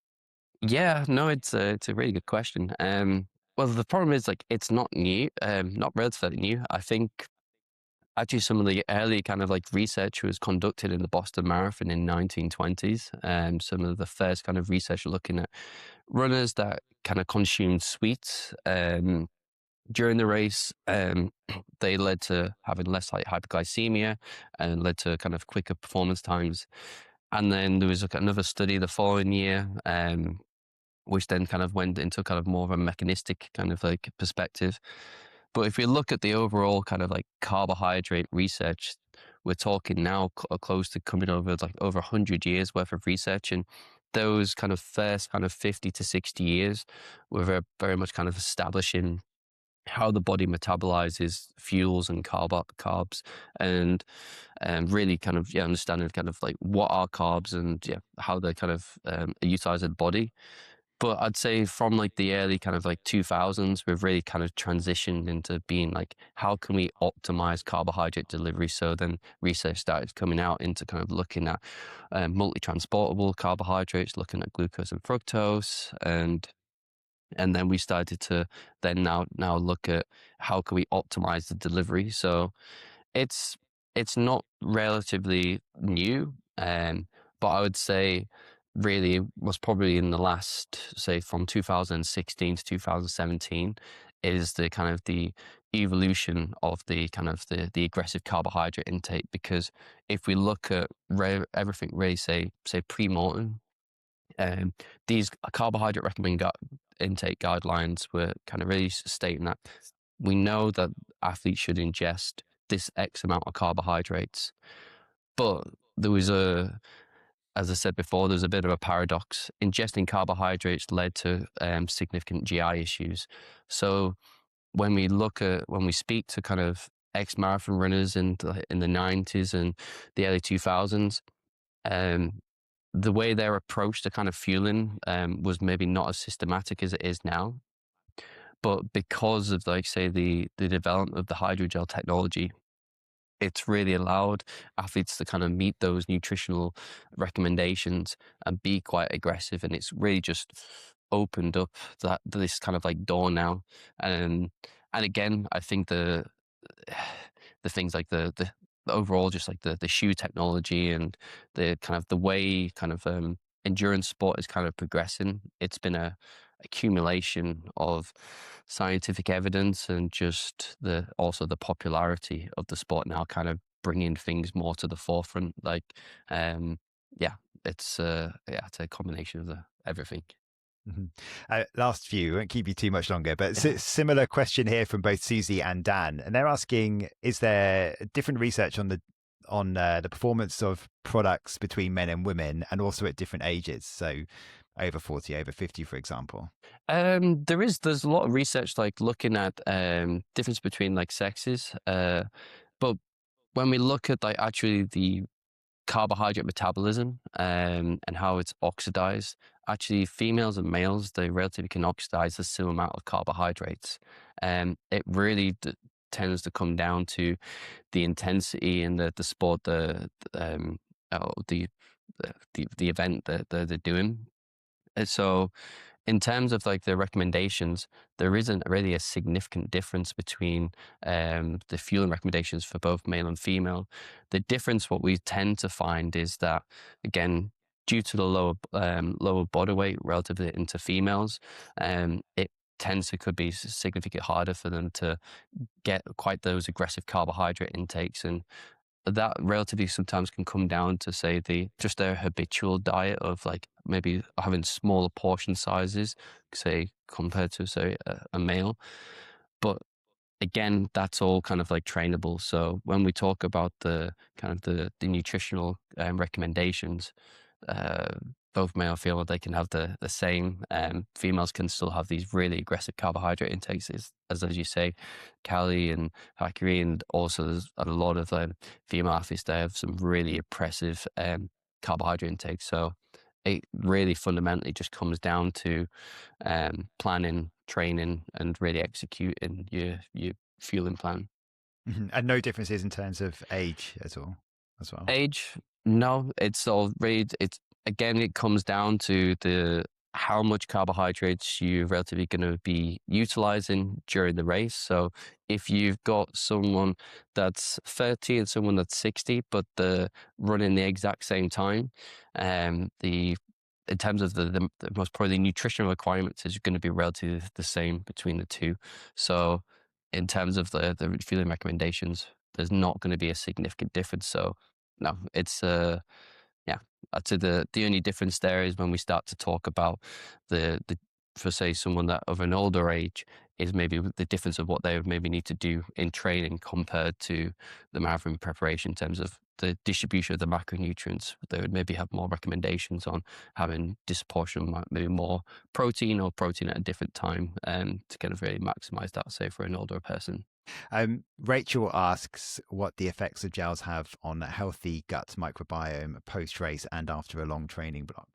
Yeah, no, it's a really good question. Well, the problem is like it's not new, not relatively new. I think actually some of the early kind of like research was conducted in the Boston Marathon in 1920s. Some of the first kind of research looking at runners that kind of consumed sweets during the race. They led to having less like hyperglycemia and led to kind of quicker performance times. And then there was like another study the following year, which then kind of went into kind of more of a mechanistic kind of like perspective. But if we look at the overall kind of like carbohydrate research, we're talking now close to coming over 100 years worth of research. And those kind of first kind of 50 to 60 years were very, very much kind of establishing how the body metabolizes fuels and carbs, and really kind of understanding kind of like what are carbs and how they kind of are utilized in the body. But I'd say from like the early kind of like 2000s, we've really kind of transitioned into being like, how can we optimize carbohydrate delivery? So then research started coming out into kind of looking at multi-transportable carbohydrates, looking at glucose and fructose, and then we started to then now look at how can we optimize the delivery. So it's not relatively new, but I would say really was probably in the last, say, from 2016 to 2017, is the kind of the evolution of the kind of the aggressive carbohydrate intake. Because if we look at everything really, say pre-Maurten, um, these carbohydrate intake guidelines were kind of really stating that we know that athletes should ingest this X amount of carbohydrates, but there was as I said before, there's a bit of a paradox. Ingesting carbohydrates led to significant GI issues. So when we speak to kind of ex-marathon runners in the 90s and the early 2000s, um, the way their approach to kind of fueling was maybe not as systematic as it is now. But because of, like, say, the development of the hydrogel technology, it's really allowed athletes to kind of meet those nutritional recommendations and be quite aggressive. And it's really just opened up this kind of like door now. And again, I think the things like the overall, just like the shoe technology and the kind of the way kind of endurance sport is kind of progressing. It's been a accumulation of scientific evidence and just also the popularity of the sport now kind of bringing things more to the forefront. Like, um, yeah, it's a combination of everything. Mhm. Last few, won't keep you too much longer, but similar question here from both Susie and Dan, and they're asking: is there different research on the performance of products between men and women, and also at different ages? So, over 40, over 50, for example. There's a lot of research like looking at difference between like sexes, but when we look at like actually the carbohydrate metabolism and how it's oxidized. Actually, females and males, they relatively can oxidize the same amount of carbohydrates. It really tends to come down to the intensity and the sport, oh, the event that they're doing. And so in terms of like the recommendations, there isn't really a significant difference between the fueling recommendations for both male and female. The difference, what we tend to find, is that again, due to the lower body weight relatively into females, it tends to could be significantly harder for them to get quite those aggressive carbohydrate intakes. And that relatively sometimes can come down to, say, just their habitual diet of like maybe having smaller portion sizes, say, compared to, say, a male. But again, that's all kind of like trainable. So when we talk about the kind of the nutritional recommendations, uh, both male and female, they can have the same. Females can still have these really aggressive carbohydrate intakes, as you say, Cali and Hakiri, and also there's a lot of female athletes. They have some really oppressive carbohydrate intakes. So it really fundamentally just comes down to planning, training, and really executing your fueling plan. Mhm. And no differences in terms of age at all, as well. Age, no, it's all really, it's again, it comes down to the how much carbohydrates you're relatively going to be utilizing during the race. So if you've got someone that's 30 and someone that's 60, but they're running the exact same time, the in terms of the most probably nutritional requirements is going to be relatively the same between the two. So in terms of the fueling recommendations, there's not going to be a significant difference. So no, it's yeah. I'd say the only difference there is when we start to talk about the for, say, someone that of an older age, is maybe the difference of what they would maybe need to do in training compared to the marathon preparation in terms of the distribution of the macronutrients. They would maybe have more recommendations on having disproportionate, maybe more protein or protein at a different time, to kind of really maximize that, say, for an older person. Rachel asks what the effects of gels have on a healthy gut microbiome post race and after a long training block.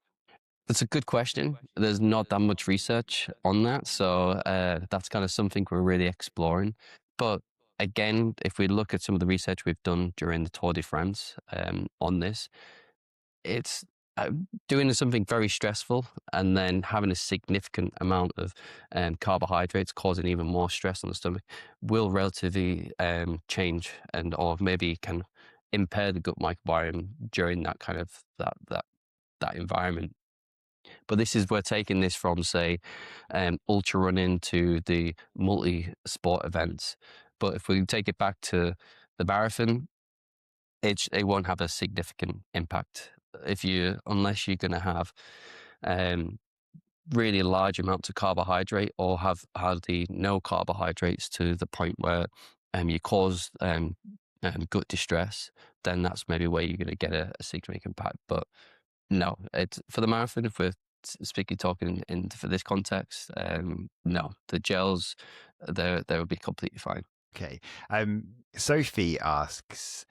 That's a good question. There's not that much research on that. So that's kind of something we're really exploring. But again, if we look at some of the research we've done during the Tour de France on this, it's doing something very stressful and then having a significant amount of carbohydrates causing even more stress on the stomach will relatively change and or maybe can impair the gut microbiome during that kind of that environment. But we're taking this from, say, ultra running to the multi-sport events. But if we take it back to the marathon, it won't have a significant impact unless you're going to have really large amounts of carbohydrate or have hardly no carbohydrates to the point where you cause gut distress, then that's maybe where you're going to get a significant impact. But no, it's for the marathon. If we're talking for this context, no, the gels, they will be completely fine. Okay. Sophie asks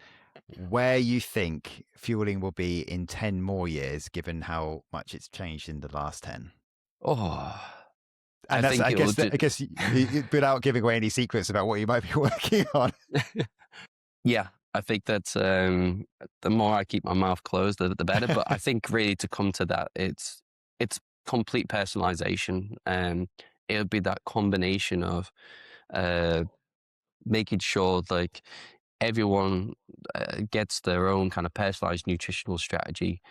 where you think fueling will be in 10 more years, given how much it's changed in the last 10. Oh, And I think I guess without giving away any secrets about what you might be working on. Yeah, I think that the more I keep my mouth closed, the better. But I think really to come to that, it's complete personalization. It'll be that combination of making sure like everyone gets their own kind of personalized nutritional strategy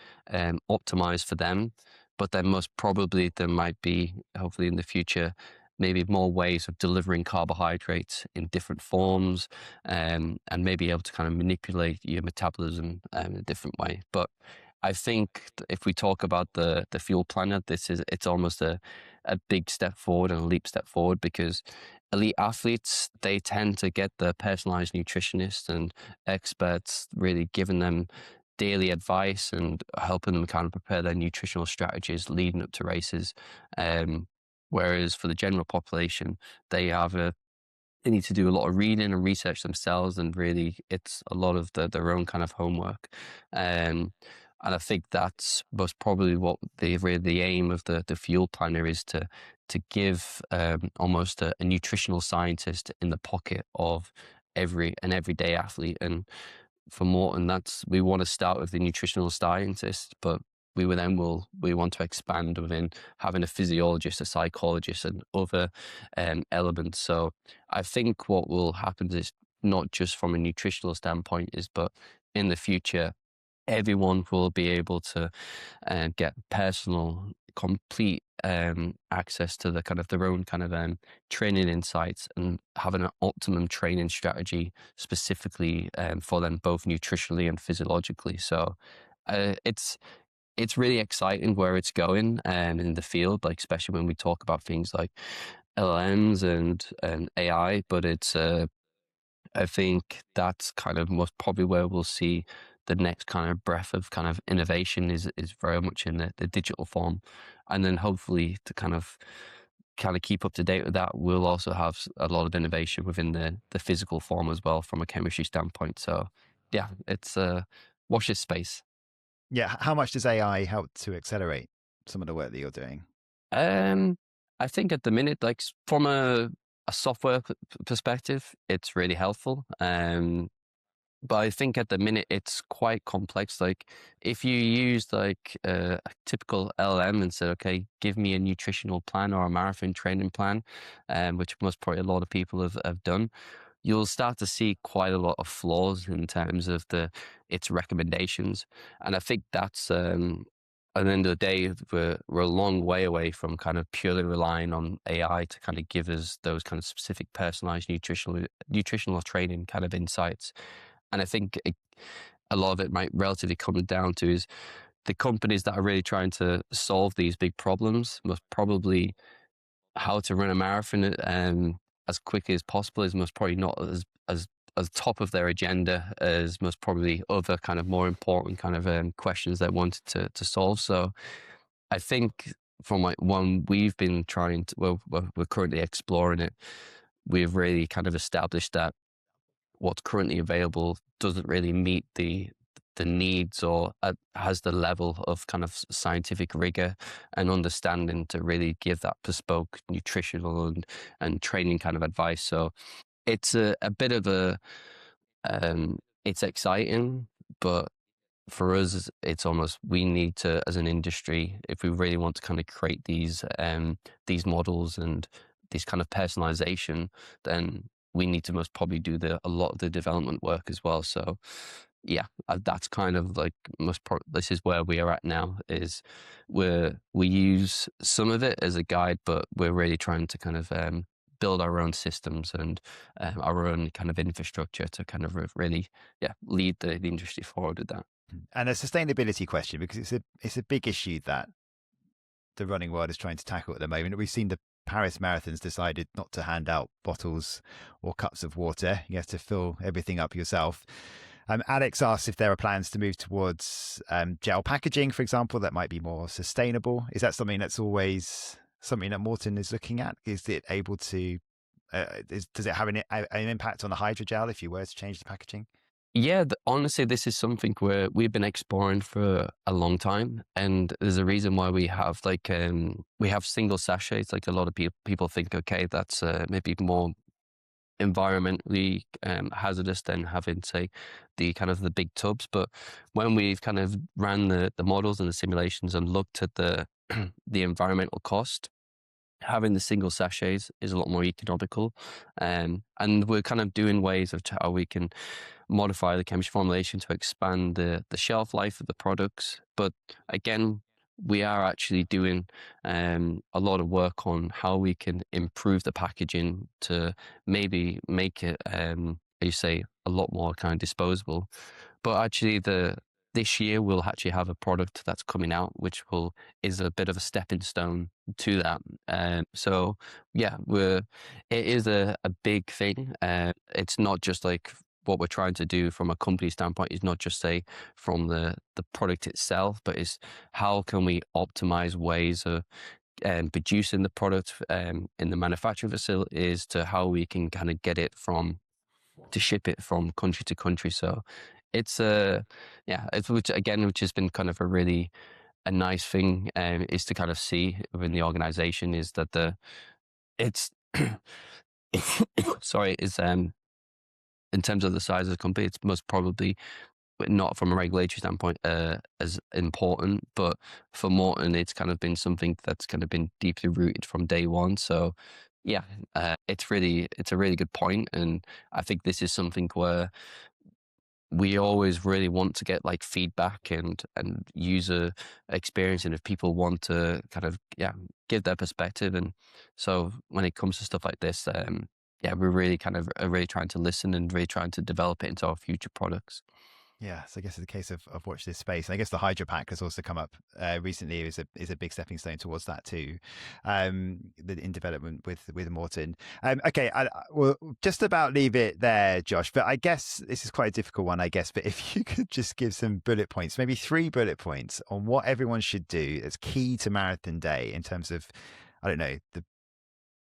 optimized for them. But then most probably there might be, hopefully in the future, maybe more ways of delivering carbohydrates in different forms, and maybe able to kind of manipulate your metabolism in a different way. But I think if we talk about the fuel planner, it's almost a big step forward and a leap step forward, because elite athletes, they tend to get the personalized nutritionists and experts really giving them daily advice and helping them kind of prepare their nutritional strategies leading up to races. Whereas for the general population, they need to do a lot of reading and research themselves, and really it's a lot of their own kind of homework. And I think that's most probably what the aim of the fuel planner is, to give almost a nutritional scientist in the pocket of an everyday athlete. And for Maurten, we want to start with the nutritional scientist, but we want to expand within having a physiologist, a psychologist, and other elements. So I think what will happen is not just from a nutritional standpoint but in the future, everyone will be able to get personal, complete access to the kind of their own kind of training insights, and having an optimum training strategy specifically for them, both nutritionally and physiologically. So it's really exciting where it's going in the field, like especially when we talk about things like LLMs and AI. But I think that's kind of most probably where we'll see the next kind of breath of kind of innovation is very much in the digital form. And then hopefully to kind of keep up to date with that, we'll also have a lot of innovation within the physical form as well from a chemistry standpoint. So yeah, it's watch this space. Yeah. How much does AI help to accelerate some of the work that you're doing? I think at the minute, like from a software perspective, it's really helpful. But I think at the minute it's quite complex. Like if you use like a typical LLM and said, okay, give me a nutritional plan or a marathon training plan, which most probably a lot of people have done, you'll start to see quite a lot of flaws in terms of its recommendations. And I think that's at the end of the day, we're a long way away from kind of purely relying on AI to kind of give us those kind of specific personalized nutritional training kind of insights. And I think a lot of it might relatively come down to is the companies that are really trying to solve these big problems most probably how to run a marathon as quickly as possible is most probably not as top of their agenda as most probably other kind of more important kind of questions they wanted to solve. So I think from like one we've been trying to, well, we're currently exploring it. We've really kind of established that what's currently available doesn't really meet the needs or has the level of kind of scientific rigor and understanding to really give that bespoke nutritional and training kind of advice. So it's a bit of it's exciting, but for us, it's almost we need to, as an industry, if we really want to kind of create these models and this kind of personalization, then we need to most probably do a lot of the development work as well. So yeah, that's kind of like this is where we are at now, is we use some of it as a guide, but we're really trying to kind of build our own systems and our own kind of infrastructure to kind of really, yeah, lead the industry forward with that. And a sustainability question, because it's a big issue that the running world is trying to tackle at the moment. We've seen the Paris Marathons decided not to hand out bottles or cups of water. You have to fill everything up yourself. Alex asks if there are plans to move towards gel packaging, for example, that might be more sustainable. Is that something that's always something that Maurten is looking at? Is it able to, does it have an impact on the hydrogel if you were to change the packaging? Yeah, honestly, this is something where we've been exploring for a long time, and there's a reason why we have single sachets. Like a lot of people think, okay, that's maybe more environmentally hazardous than having, say, the kind of the big tubs. But when we've kind of ran the models and the simulations and looked at the the environmental cost, having the single sachets is a lot more economical. And we're kind of doing ways of how we can modify the chemistry formulation to expand the shelf life of the products. But again, we are actually doing a lot of work on how we can improve the packaging to maybe make it, you say, a lot more kind of disposable. But actually, this year we'll actually have a product that's coming out, which is a bit of a stepping stone to that. So yeah, it is a big thing. It's not just like what we're trying to do from a company standpoint is not just say from the product itself, but is how can we optimize ways of producing the product in the manufacturing facilities to how we can kind of get it to ship it from country to country. So it's yeah, which has been kind of a nice thing is to kind of see within the organization is that it's sorry, is in terms of the size of the company, it's most probably not from a regulatory standpoint as important, but for Maurten, it's kind of been something that's kind of been deeply rooted from day one. So yeah, it's a really good point, and I think this is something where we always really want to get like feedback and user experience, and if people want to kind of give their perspective, and so when it comes to stuff like this, yeah, we're really kind of are really trying to listen and really trying to develop it into our future products. Yeah, so I guess it's a case of watch this space. And I guess the Hydro Pack has also come up recently. Is a big stepping stone towards that too, in development with Maurten. Okay, we'll just about leave it there, Josh. But I guess this is quite a difficult one. I guess, but if you could just give some bullet points, maybe 3 bullet points on what everyone should do that's key to marathon day in terms of, I don't know, the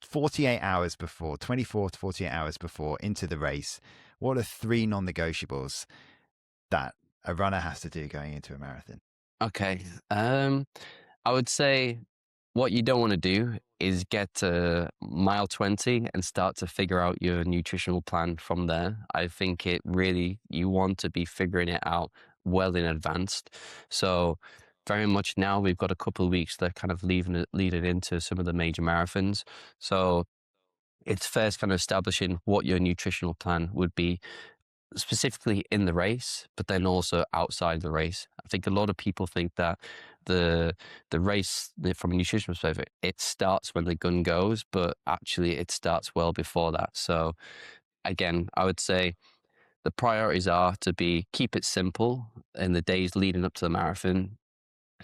48 hours before, 24 to 48 hours before into the race. What are 3 non-negotiables that a runner has to do going into a marathon? Okay. I would say what you don't want to do is get to mile 20 and start to figure out your nutritional plan from there. I think you want to be figuring it out well in advance. So very much now we've got a couple of weeks that kind of leading into some of the major marathons. So it's first kind of establishing what your nutritional plan would be specifically in the race, but then also outside the race. I think a lot of people think that the race from a nutritional perspective, it starts when the gun goes, but actually it starts well before that. So again, I would say the priorities are to keep it simple in the days leading up to the marathon.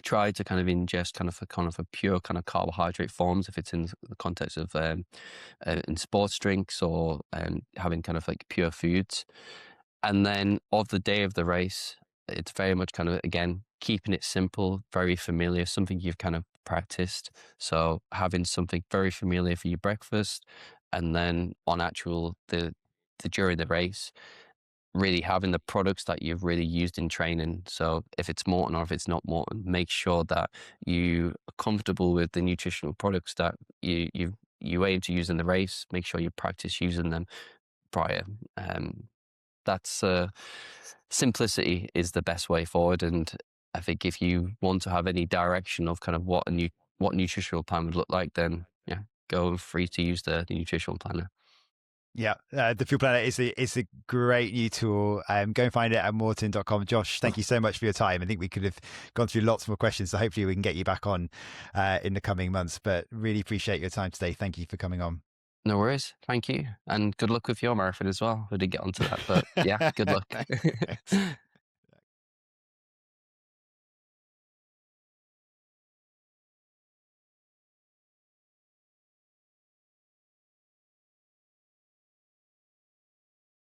Try to kind of ingest kind of a pure kind of carbohydrate forms if it's in the context of in sports drinks or having kind of like pure foods. And then of the day of the race, it's very much kind of, again, keeping it simple, very familiar, something you've kind of practiced. So having something very familiar for your breakfast, and then on the during the race, really having the products that you've really used in training. So if it's Maurten or if it's not Maurten, make sure that you are comfortable with the nutritional products that you aim to use in the race. Make sure you practice using them prior. That's simplicity is the best way forward, and I think if you want to have any direction of kind of what nutritional plan would look like, then yeah, go free to use the nutritional planner. Yeah, the Fuel Planner is a great new tool. Go and find it at maurten.com. Josh, thank you so much for your time. I think we could have gone through lots more questions, so hopefully we can get you back on in the coming months. But really appreciate your time today. Thank you for coming on. No worries. Thank you. And good luck with your marathon as well. We did get onto that, but yeah, good luck.